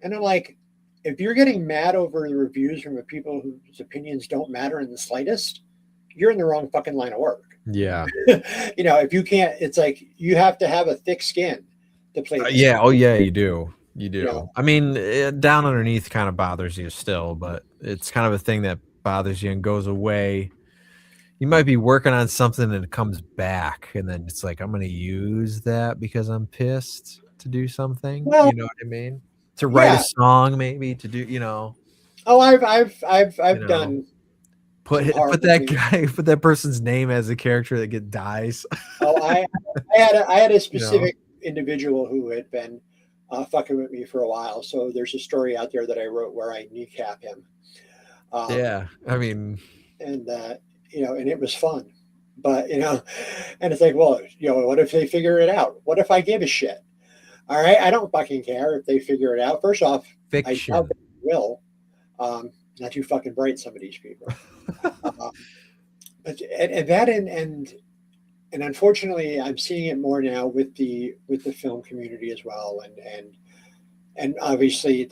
And I'm like, if you're getting mad over the reviews from the people whose opinions don't matter in the slightest, you're in the wrong fucking line of work. Yeah. If you can't, it's like you have to have a thick skin to play. Yeah. Oh, yeah, you do. You do. Yeah. I mean, down underneath kind of bothers you still, but it's kind of a thing that bothers you and goes away. You might be working on something and it comes back, and then it's like, I'm going to use that because I'm pissed to do something. Well, you know what I mean? To write yeah. a song, maybe to do, Oh, I've done. Put that person's name as a character that dies. Oh, I had a specific individual who had been fucking with me for a while. So there's a story out there that I wrote where I kneecap him. Yeah, I mean, and and it was fun, but and it's like, well, what if they figure it out? What if I give a shit? All right, I don't fucking care if they figure it out. First off, fiction. I doubt they will. Not too fucking bright, some of these people. But unfortunately, I'm seeing it more now with the film community as well, and obviously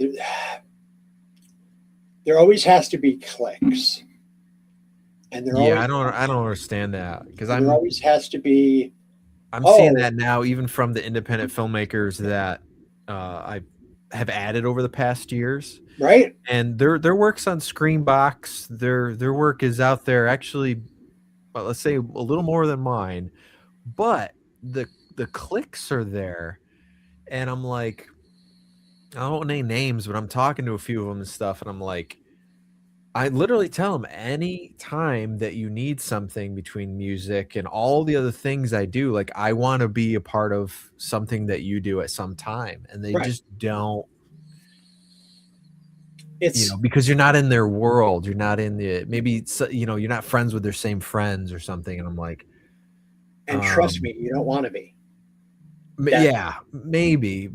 there always has to be cliques, and I don't understand that because there always has to be. I'm seeing that now, even from the independent filmmakers that I have added over the past years. Right. And their work's on Screenbox. Their work is out there actually, let's say a little more than mine, but the clicks are there. And I'm like, I don't want to name names, but I'm talking to a few of them and stuff, and I'm like, I literally tell them any time that you need something between music and all the other things I do, like I want to be a part of something that you do at some time, and they just don't. It's because you're not in their world, you're not in the you're not friends with their same friends or something, and I'm like, and trust me, you don't want to be. Yeah, maybe,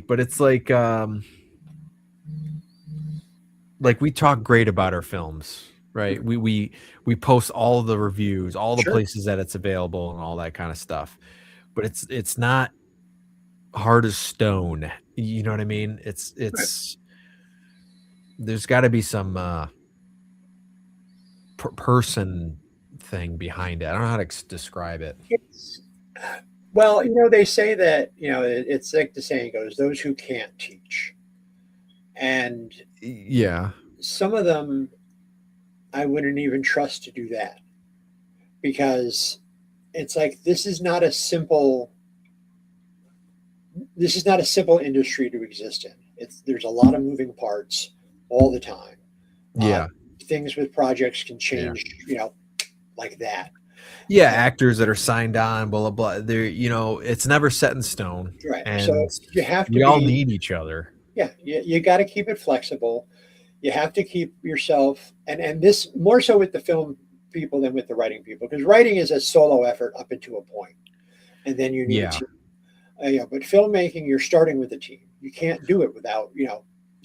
but it's like we talk great about our films, right? We post all of the reviews, all the places that it's available, and all that kind of stuff. But it's not hard as stone. You know what I mean? It's there's got to be some person thing behind it. I don't know how to describe it. Well, they say that it's like the saying goes, "Those who can't teach." And yeah, some of them I wouldn't even trust to do that, because it's like this is not a simple industry to exist in. There's a lot of moving parts all the time. Yeah. Things with projects can change, like that. Yeah, actors that are signed on, blah blah blah. They're it's never set in stone. Right. And so you have to. We all need each other. Yeah, you got to keep it flexible. You have to keep yourself, and this more so with the film people than with the writing people, because writing is a solo effort up into a point, and then you need a team. But filmmaking, you're starting with a team. You can't do it without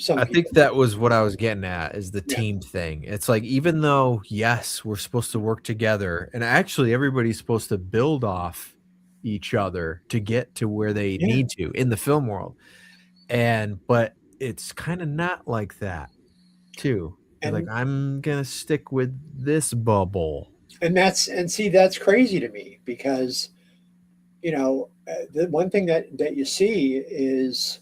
I think that was what I was getting at, is the team thing. It's like, even though, yes, we're supposed to work together, and actually everybody's supposed to build off each other to get to where they need to in the film world. But it's kind of not like that too. And like, I'm going to stick with this bubble. And that's crazy to me, because, the one thing that you see is,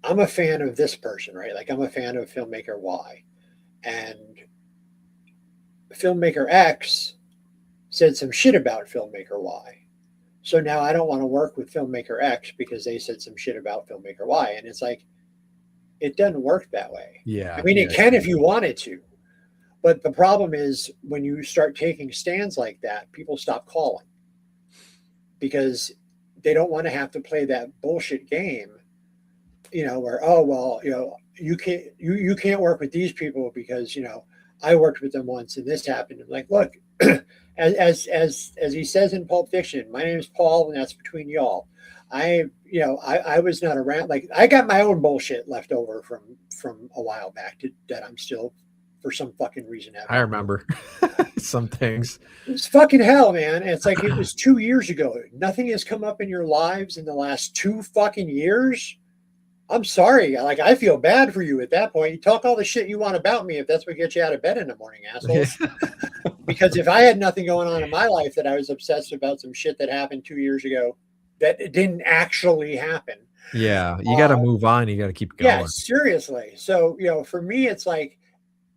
I'm a fan of this person, right? Like I'm a fan of filmmaker Y, and filmmaker X said some shit about filmmaker Y. So now I don't want to work with filmmaker X because they said some shit about filmmaker Y. And it's like, it doesn't work that way. Yeah. I mean, it can if you wanted to. But the problem is when you start taking stands like that, people stop calling because they don't want to have to play that bullshit game, where, oh, well, you can't work with these people because, I worked with them once and this happened. I'm like, look, as he says in Pulp Fiction, my name is Paul and that's between y'all. I was not around. Like I got my own bullshit left over from a while back that I'm still, for some fucking reason, I remember some things. It's fucking hell, man. It's like it was 2 years ago. Nothing has come up in your lives in the last 2 fucking years. I'm sorry. Like I feel bad for you at that point. You talk all the shit you want about me if that's what gets you out of bed in the morning, assholes. Because if I had nothing going on in my life that I was obsessed about some shit that happened 2 years ago that it didn't actually happen. Yeah, you got to move on. You got to keep going. Yeah, seriously. So, for me, it's like,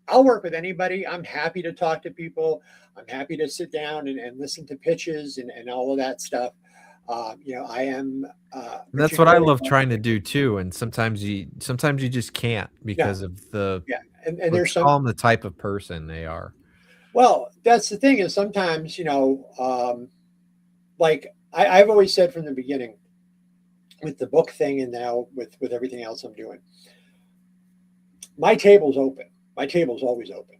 I'll work with anybody. I'm happy to talk to people. I'm happy to sit down and listen to pitches and all of that stuff. I am. That's what I love trying to do too. And sometimes you just can't because of the and there's some the type of person they are. Well, that's the thing is sometimes like I've always said from the beginning with the book thing and now with everything else I'm doing, my table's open. My table's always open,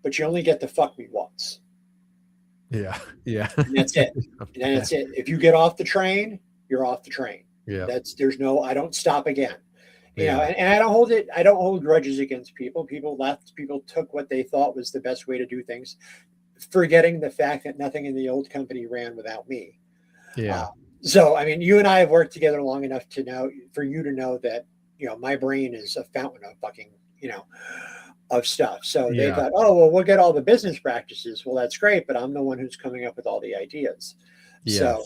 but you only get to fuck me once. Yeah. And that's it. And that's it. If you get off the train, you're off the train. Yeah. I don't stop again. And I don't hold grudges against people. People left, people took what they thought was the best way to do things, forgetting the fact that nothing in the old company ran without me. Yeah. So, I mean, you and I have worked together long enough to know, for you to know that, my brain is a fountain of fucking, of stuff. So they thought, oh, well, we'll get all the business practices. Well, that's great, but I'm the one who's coming up with all the ideas. Yes. So,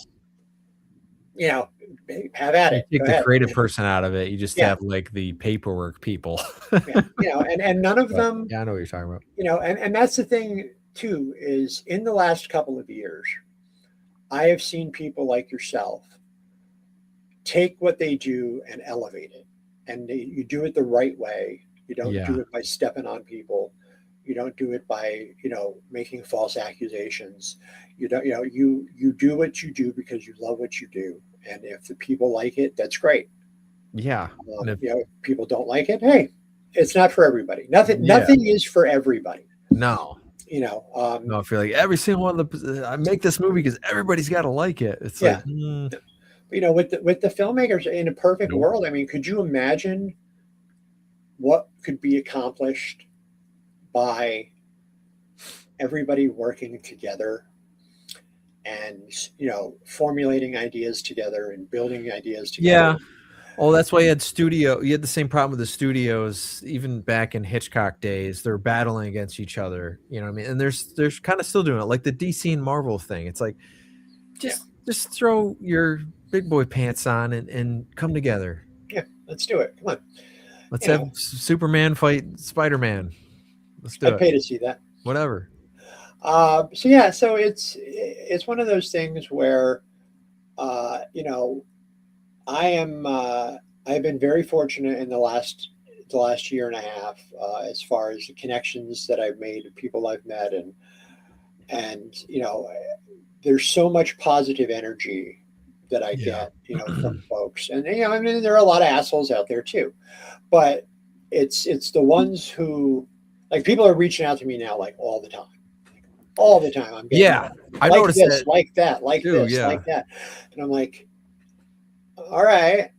have at it. Take the creative person out of it. You just have like the paperwork people. And none of them. Yeah, I know what you're talking about. And that's the thing too, is in the last couple of years, I have seen people like yourself take what they do and elevate it. And you do it the right way. You don't do it by stepping on people. You don't do it by, making false accusations. You don't, you do what you do because you love what you do. And if the people like it, that's great. Yeah. If people don't like it, hey, it's not for everybody. Nothing is for everybody. No. No, I feel like every single one of I make this movie because everybody's got to like it. It's like, with the filmmakers in a perfect world, I mean, could you imagine what could be accomplished by everybody working together and, formulating ideas together and building ideas together? Yeah. Well, that's why you had the same problem with the studios, even back in Hitchcock days. They're battling against each other. You know what I mean? And there's kind of still doing it, like the DC and Marvel thing. It's like, just throw your big boy pants on and come together. Yeah, let's do it. Come on. Let's have Superman fight Spider-Man. Let's do it. I'd pay to see that. Whatever. So it's one of those things where, I've been very fortunate in the last year and a half, as far as the connections that I've made, people I've met, and there's so much positive energy that I get, from folks, and I mean, there are a lot of assholes out there too, but it's the ones who, like, people are reaching out to me now, like all the time. I'm getting I like noticed this, that. like that, like Too, this, like that, and I'm like, all right,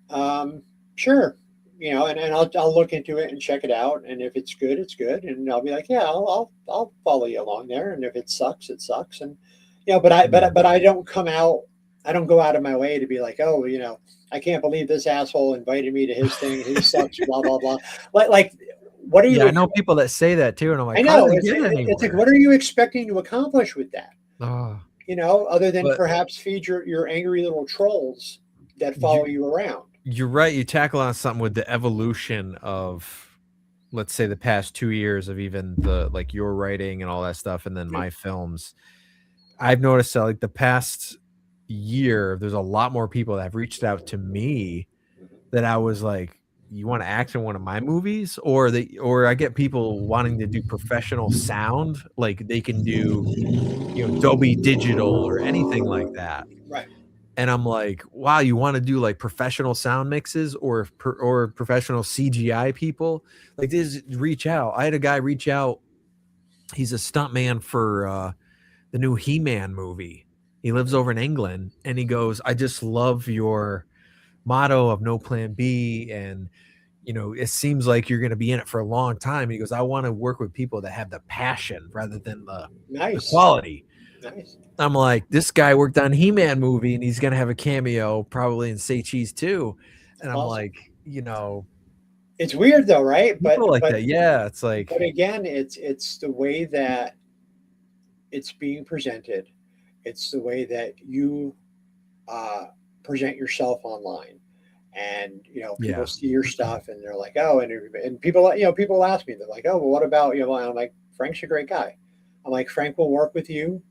sure, and I'll look into it and check it out, and if it's good, it's good, and I'll be like, yeah, I'll follow you along there, and if it sucks, it sucks, and but I don't go out of my way to be like, oh, I can't believe this asshole invited me to his thing, he sucks, blah blah blah, like. What are you? I know people that say that too, and I'm like, I know. It's like, what are you expecting to accomplish with that? Other than perhaps feed your angry little trolls that follow you around. you're right. You tackle on something with the evolution of, let's say, the past 2 years of even the like your writing and all that stuff, and then my films. I've noticed that like the past year, there's a lot more people that have reached out to me that I was like, you want to act in one of my movies? Or I get people wanting to do professional sound, like they can do, Dolby Digital or anything like that. Right. And I'm like, wow, you want to do like professional sound mixes or professional CGI people? Like, this, reach out. I had a guy reach out. He's a stuntman for the new He-Man movie. He lives over in England, and he goes, I just love your motto of no plan B, and it seems like you're going to be in it for a long time. He goes, I want to work with people that have the passion rather than the quality. Nice. I'm like, this guy worked on He-Man movie, and he's going to have a cameo probably in Say Cheese too. And I'm like, it's weird though, right? But that, yeah, it's like, but again, it's the way that it's being presented. It's the way that you present yourself online. And people see your stuff and they're like, oh, and people ask me, they're like, oh, well, what about and I'm like, Frank's a great guy. I'm like, Frank will work with you,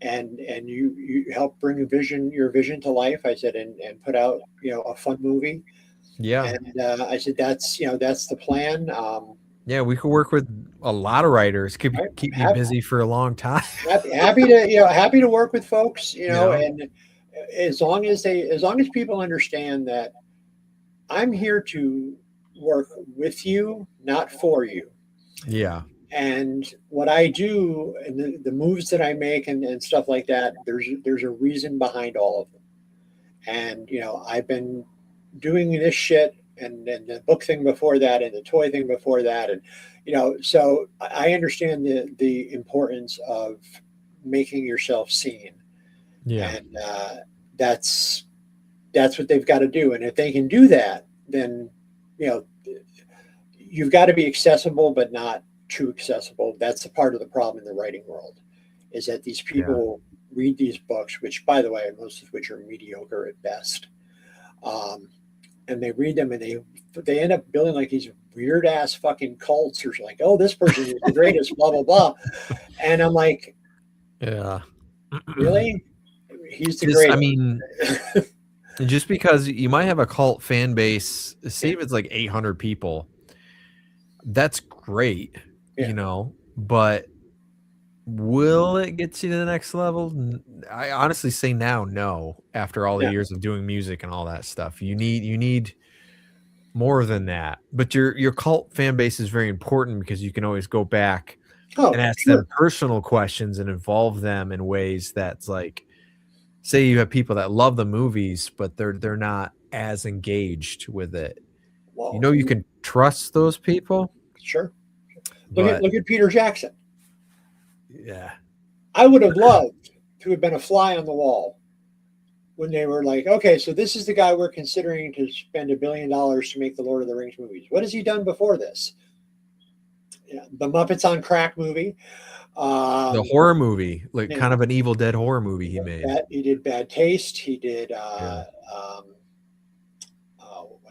and you help bring your vision to life. I said, and put out a fun movie. Yeah. And I said, that's the plan. Yeah, we could work with a lot of writers. Keep you busy for a long time. happy to work with folks. And as long as people understand that I'm here to work with you, not for you. Yeah. And what I do and the moves that I make and stuff like that, there's a reason behind all of them. And I've been doing this shit and the book thing before that and the toy thing before that, and so I understand the importance of making yourself seen. Yeah. And that's what they've got to do. And if they can do that, then you've got to be accessible but not too accessible. That's the part of the problem in the writing world, is that these people read these books, which, by the way, most of which are mediocre at best, and they read them and they end up building like these weird ass fucking cults, or like, oh, this person is the greatest, blah blah blah. And I'm like, yeah, really? He's the greatest. I mean, just because you might have a cult fan base, say if it's like 800 people, that's great, but will it get you to the next level? I honestly say now, no. After all the years of doing music and all that stuff, you need more than that. But your cult fan base is very important because you can always go back and ask them personal questions and involve them in ways that's like, say you have people that love the movies, but they're not as engaged with it. Well, you can trust those people. Sure. Look at Peter Jackson. Yeah. I would have loved to have been a fly on the wall when they were like, okay, so this is the guy we're considering to spend $1 billion to make the Lord of the Rings movies. What has he done before this? The Muppets on Crack movie. The horror movie, like kind of an Evil Dead horror movie he made. He did Bad Taste. He did, what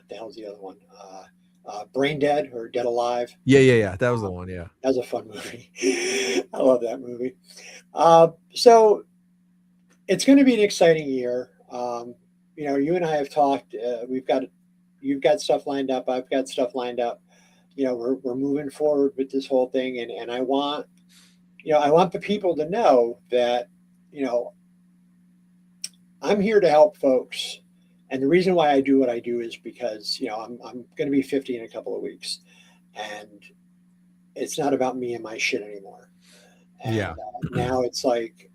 the hell's the other one? Brain Dead or Dead Alive. Yeah. That was the one. Yeah. That was a fun movie. I love that movie. So it's going to be an exciting year. You and I have talked, you've got stuff lined up. I've got stuff lined up. We're moving forward with this whole thing. And I want the people to know that, I'm here to help folks. And the reason why I do what I do is because, I'm going to be 50 in a couple of weeks, and it's not about me and my shit anymore. And, now it's like,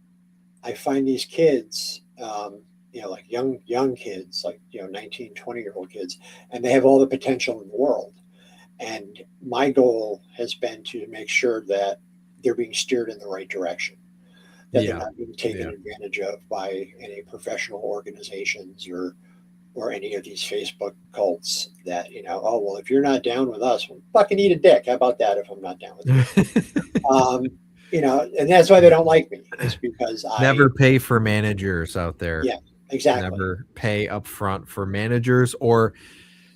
I find these kids, like young kids, like, 19, 20-year-old kids, and they have all the potential in the world. And my goal has been to make sure that they're being steered in the right direction, that they're not being taken advantage of by any professional organizations or any of these Facebook cults that, oh, well, if you're not down with us, well, fucking eat a dick. How about that if I'm not down with you? And that's why they don't like me. It's because never pay for managers out there. Yeah. Exactly. Never pay up front for managers or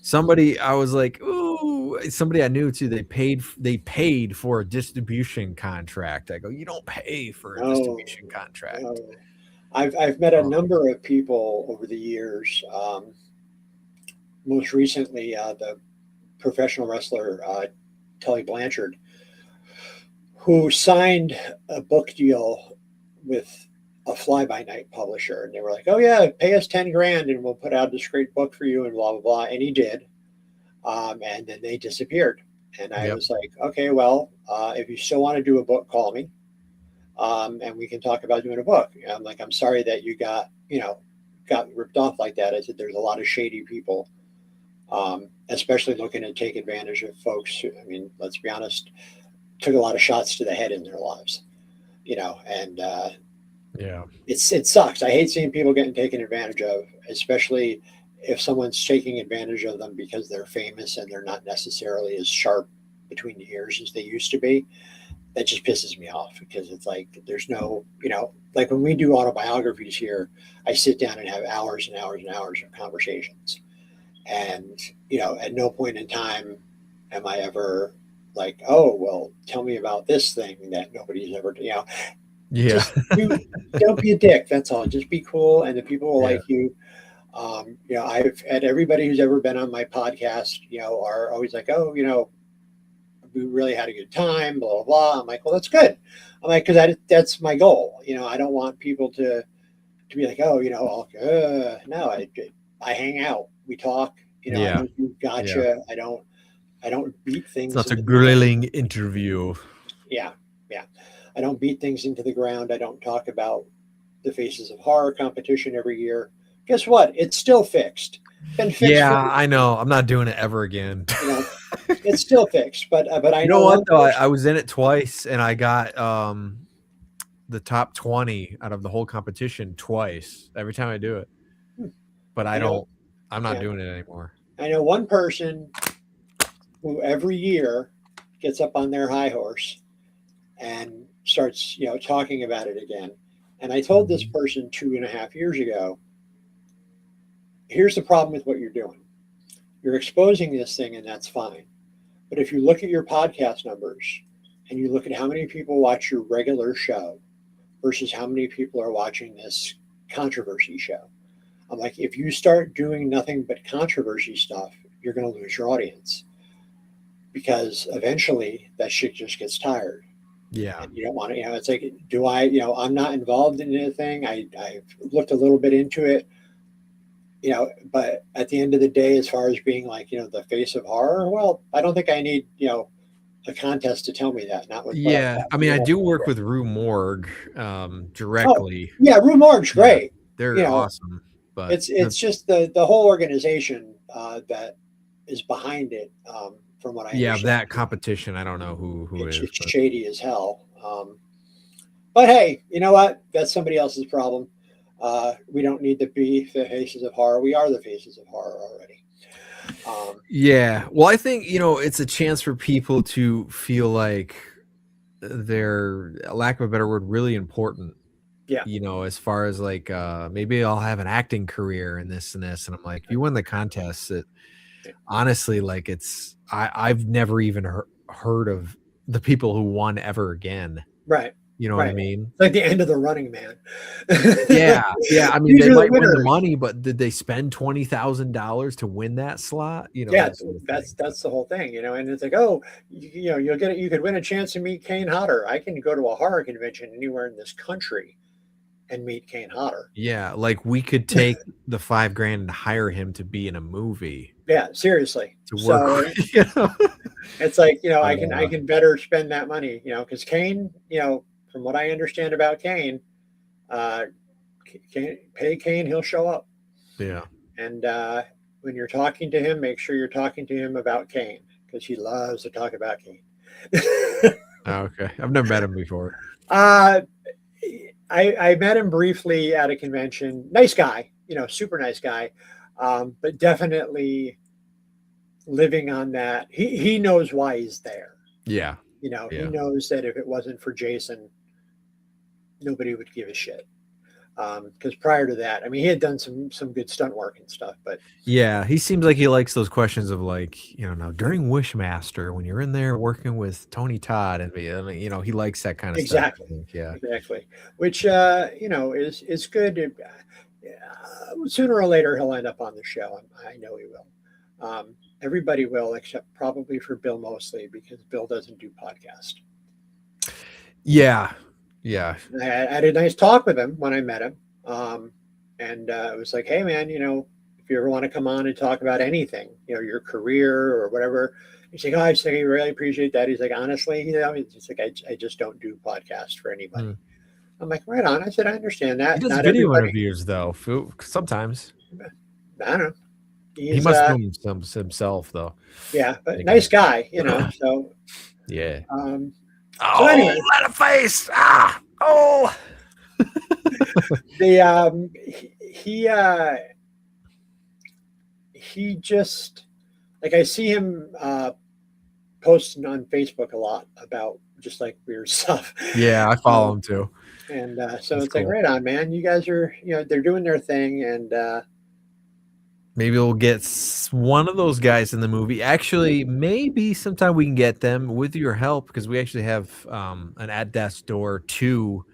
somebody. I was like, ooh, somebody I knew too. They paid for a distribution contract. I go, you don't pay for a distribution contract. I've met a number of people over the years. Most recently, the professional wrestler Tully Blanchard, who signed a book deal with a fly-by-night publisher, and they were like, "Oh yeah, pay us 10 grand, and we'll put out this great book for you," and blah blah blah. And he did, and then they disappeared. And I was like, "Okay, well, if you still want to do a book, call me, and we can talk about doing a book." And I'm like, "I'm sorry that you got ripped off like that." I said, "There's a lot of shady people." Especially looking to take advantage of folks who, I mean, let's be honest, took a lot of shots to the head in their lives, and it sucks. I hate seeing people getting taken advantage of, especially if someone's taking advantage of them because they're famous and they're not necessarily as sharp between the ears as they used to be. That just pisses me off because it's like, there's no, like when we do autobiographies here, I sit down and have hours and hours and hours of conversations. And, at no point in time am I ever like, "Oh, well, tell me about this thing that nobody's ever, just don't be a dick. That's all. Just be cool. And the people will like you. I've had everybody who's ever been on my podcast, are always like, "Oh, we really had a good time, blah, blah, blah." I'm like, "Well, that's good." I'm like, because that's my goal. I don't want people to be like, "Oh, no, I hang out. We talk, I do gotcha. I don't beat things. It's not a grilling interview. Yeah. I don't beat things into the ground. I don't talk about the Faces of Horror competition every year. Guess what? It's still fixed. Been fixed. I know. I'm not doing it ever again. It's still fixed, but I know what though? I was in it twice, and I got the top 20 out of the whole competition twice. Every time I do it, but I'm not doing it anymore. I know one person who every year gets up on their high horse and starts, talking about it again. And I told this person 2.5 years ago, here's the problem with what you're doing. You're exposing this thing, and that's fine. But if you look at your podcast numbers and you look at how many people watch your regular show versus how many people are watching this controversy show, I'm like, if you start doing nothing but controversy stuff, you're going to lose your audience, because eventually that shit just gets tired. Yeah. And you don't want to, it's like, I'm not involved in anything. I've looked a little bit into it, but at the end of the day, as far as being like, the face of horror, well, I don't think I need, a contest to tell me that. Not with I mean, I do work with Rue Morgue directly. Oh, yeah, Rue Morgue's great. They're awesome. But it's just the whole organization that is behind it. From what I understand. That competition, I don't know who it's, is. It's shady as hell. But hey, you know what? That's somebody else's problem. We don't need to be the faces of horror. We are the faces of horror already. Well, I think it's a chance for people to feel like they're, lack of a better word, really important. Yeah. As far as like maybe I'll have an acting career in this and this, and I'm like, if you win the contest, honestly, like I've never even heard of the people who won ever again. Right. You know what I mean? It's like the end of the Running Man. Yeah. I mean, they might win the money, but did they spend $20,000 to win that slot? That's the whole thing. And it's like, oh, you'll get it. You could win a chance to meet Kane Hodder. I can go to a horror convention anywhere in this country and meet Kane Hodder. Yeah, like we could take the $5 grand and hire him to be in a movie. Yeah, seriously. To work. It's like, I can better spend that money, because Kane, from what I understand about Kane, pay Kane, he'll show up. Yeah. And when you're talking to him, make sure you're talking to him about Kane, because he loves to talk about Kane. Okay. I've never met him before. I met him briefly at a convention. Nice guy, super nice guy. But definitely living on that. He knows why he's there. Yeah. He knows that if it wasn't for Jason, nobody would give a shit. Because prior to that, I mean, he had done some good stunt work and stuff, but Yeah, he seems like he likes those questions of like, now during Wishmaster, when you're in there working with Tony Todd, and he likes that kind of exactly, stuff. I think, yeah, exactly. Which is good. Sooner or later, he'll end up on the show. I know he will. Everybody will, except probably for Bill Mosley, because Bill doesn't do podcast. Yeah. Yeah. I had a nice talk with him when I met him. And it was like, hey, man, if you ever want to come on and talk about anything, your career or whatever. He's like, oh, I just really appreciate that. He's like, honestly, it's like, I just don't do podcasts for anybody. I'm like, right on. I said, I understand that. He does Not video everybody. interviews, though, sometimes. I don't know. He must know himself, though. Yeah, but nice guy, so. Yeah. So anyway, let a face. Oh. He just, like, I see him posting on Facebook a lot about just like weird stuff. Yeah, I follow him too. And so That's it's cool. like, right on, man. You guys are, they're doing their thing, and maybe we'll get one of those guys in the movie. Actually, maybe sometime we can get them with your help, because we actually have an at death's door 2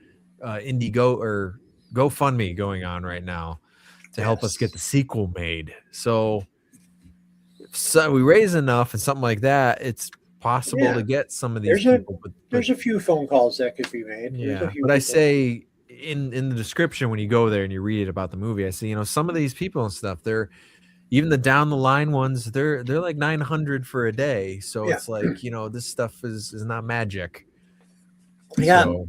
Indiegogo or GoFundMe going on right now to help us get the sequel made. So we raise enough and something like that, it's possible to get some of these people. There's a few phone calls that could be made. Yeah, but I say in the description when you go there and you read it about the movie, I say, some of these people and stuff, they're even the down the line ones, they're like 900 for a day. So it's like, this stuff is not magic. Yeah. So,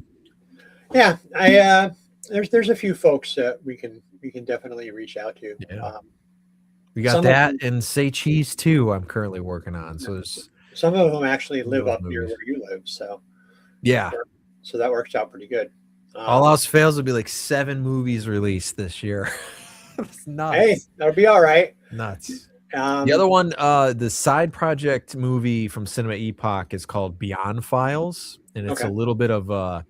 yeah. There's a few folks that we can definitely reach out to. Yeah. We got that and Say Cheese too. I'm currently working on. So there's some of them actually live up near where you live. So yeah. So that works out pretty good. All else fails, will be like 7 movies released this year. It's nuts. Hey, that'll be all right. Nuts. The other one, the side project movie from Cinema Epoch is called Beyond Files, and it's a little bit of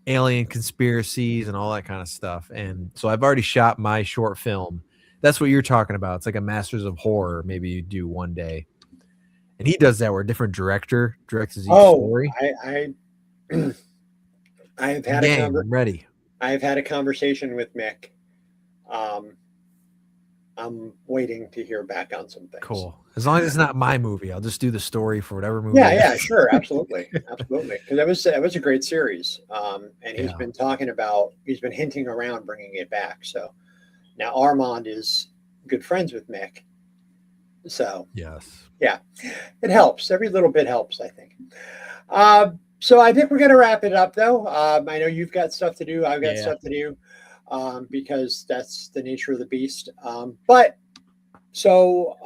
alien conspiracies and all that kind of stuff. And so I've already shot my short film. That's what you're talking about. It's like a Masters of Horror. Maybe you do one day. And he does that where a different director directs his story. I've had I've had a conversation with Mick. I'm waiting to hear back on some things. Cool. As long as it's not my movie, I'll just do the story for whatever movie. Yeah, sure, absolutely, absolutely. Because it was a great series, and he's been hinting around bringing it back. So now Armand is good friends with Mick. So yes, yeah, it helps. Every little bit helps, I think. So I think we're going to wrap it up, though. I know you've got stuff to do. I've got stuff to do. Because that's the nature of the beast. But so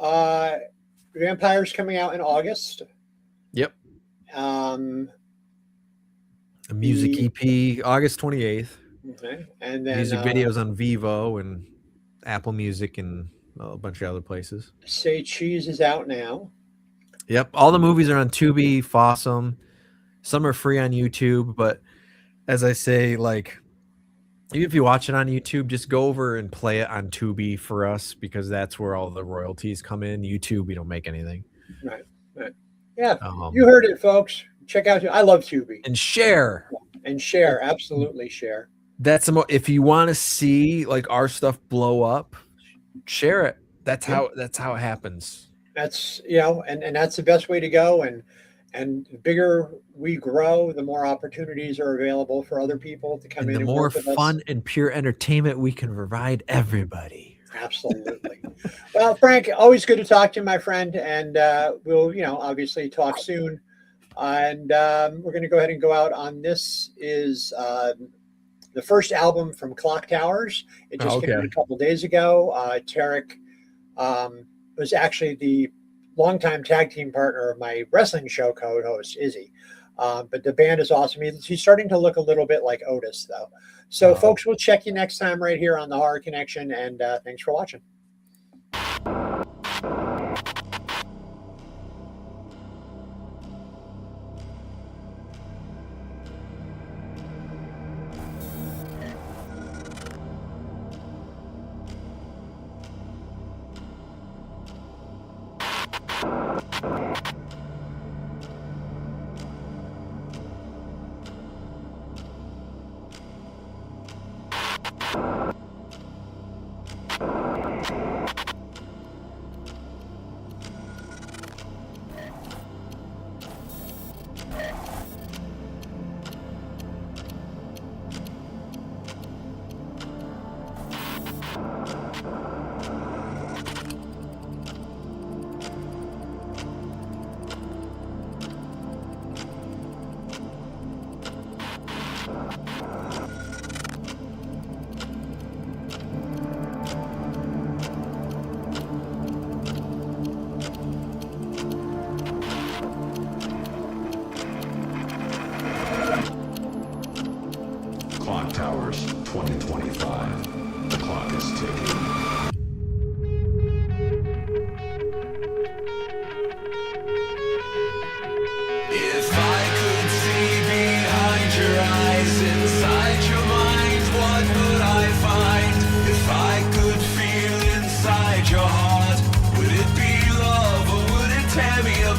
Vampire's coming out in August. Yep. A music EP, August 28th. Okay. And then music videos on Vivo and Apple Music and a bunch of other places. Say Cheese is out now. Yep. All the movies are on Tubi, Fossum. Some are free on YouTube, but as I say, like, even if you watch it on YouTube, just go over and play it on Tubi for us, because that's where all the royalties come in. YouTube, we don't make anything. Right. Yeah, you heard it, folks. Check out. I love Tubi. And share. Absolutely share. That's if you want to see like our stuff blow up, share it. That's how it happens. That's and that's the best way to go. And the bigger we grow, the more opportunities are available for other people to come in. The more fun and pure entertainment we can provide everybody. Absolutely. Well, Frank, always good to talk to you, my friend. And we'll, obviously talk soon. And we're going to go ahead and go out on this is the first album from Clock Towers. It just came out a couple days ago. Tarek was actually the longtime tag team partner of my wrestling show co-host Izzy. But the band is awesome. He's starting to look a little bit like Otis, though. So, folks, we'll check you next time right here on the Horror Connection. And thanks for watching.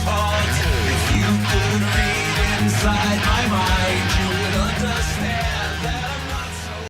fault. If you could read inside my mind, you would understand.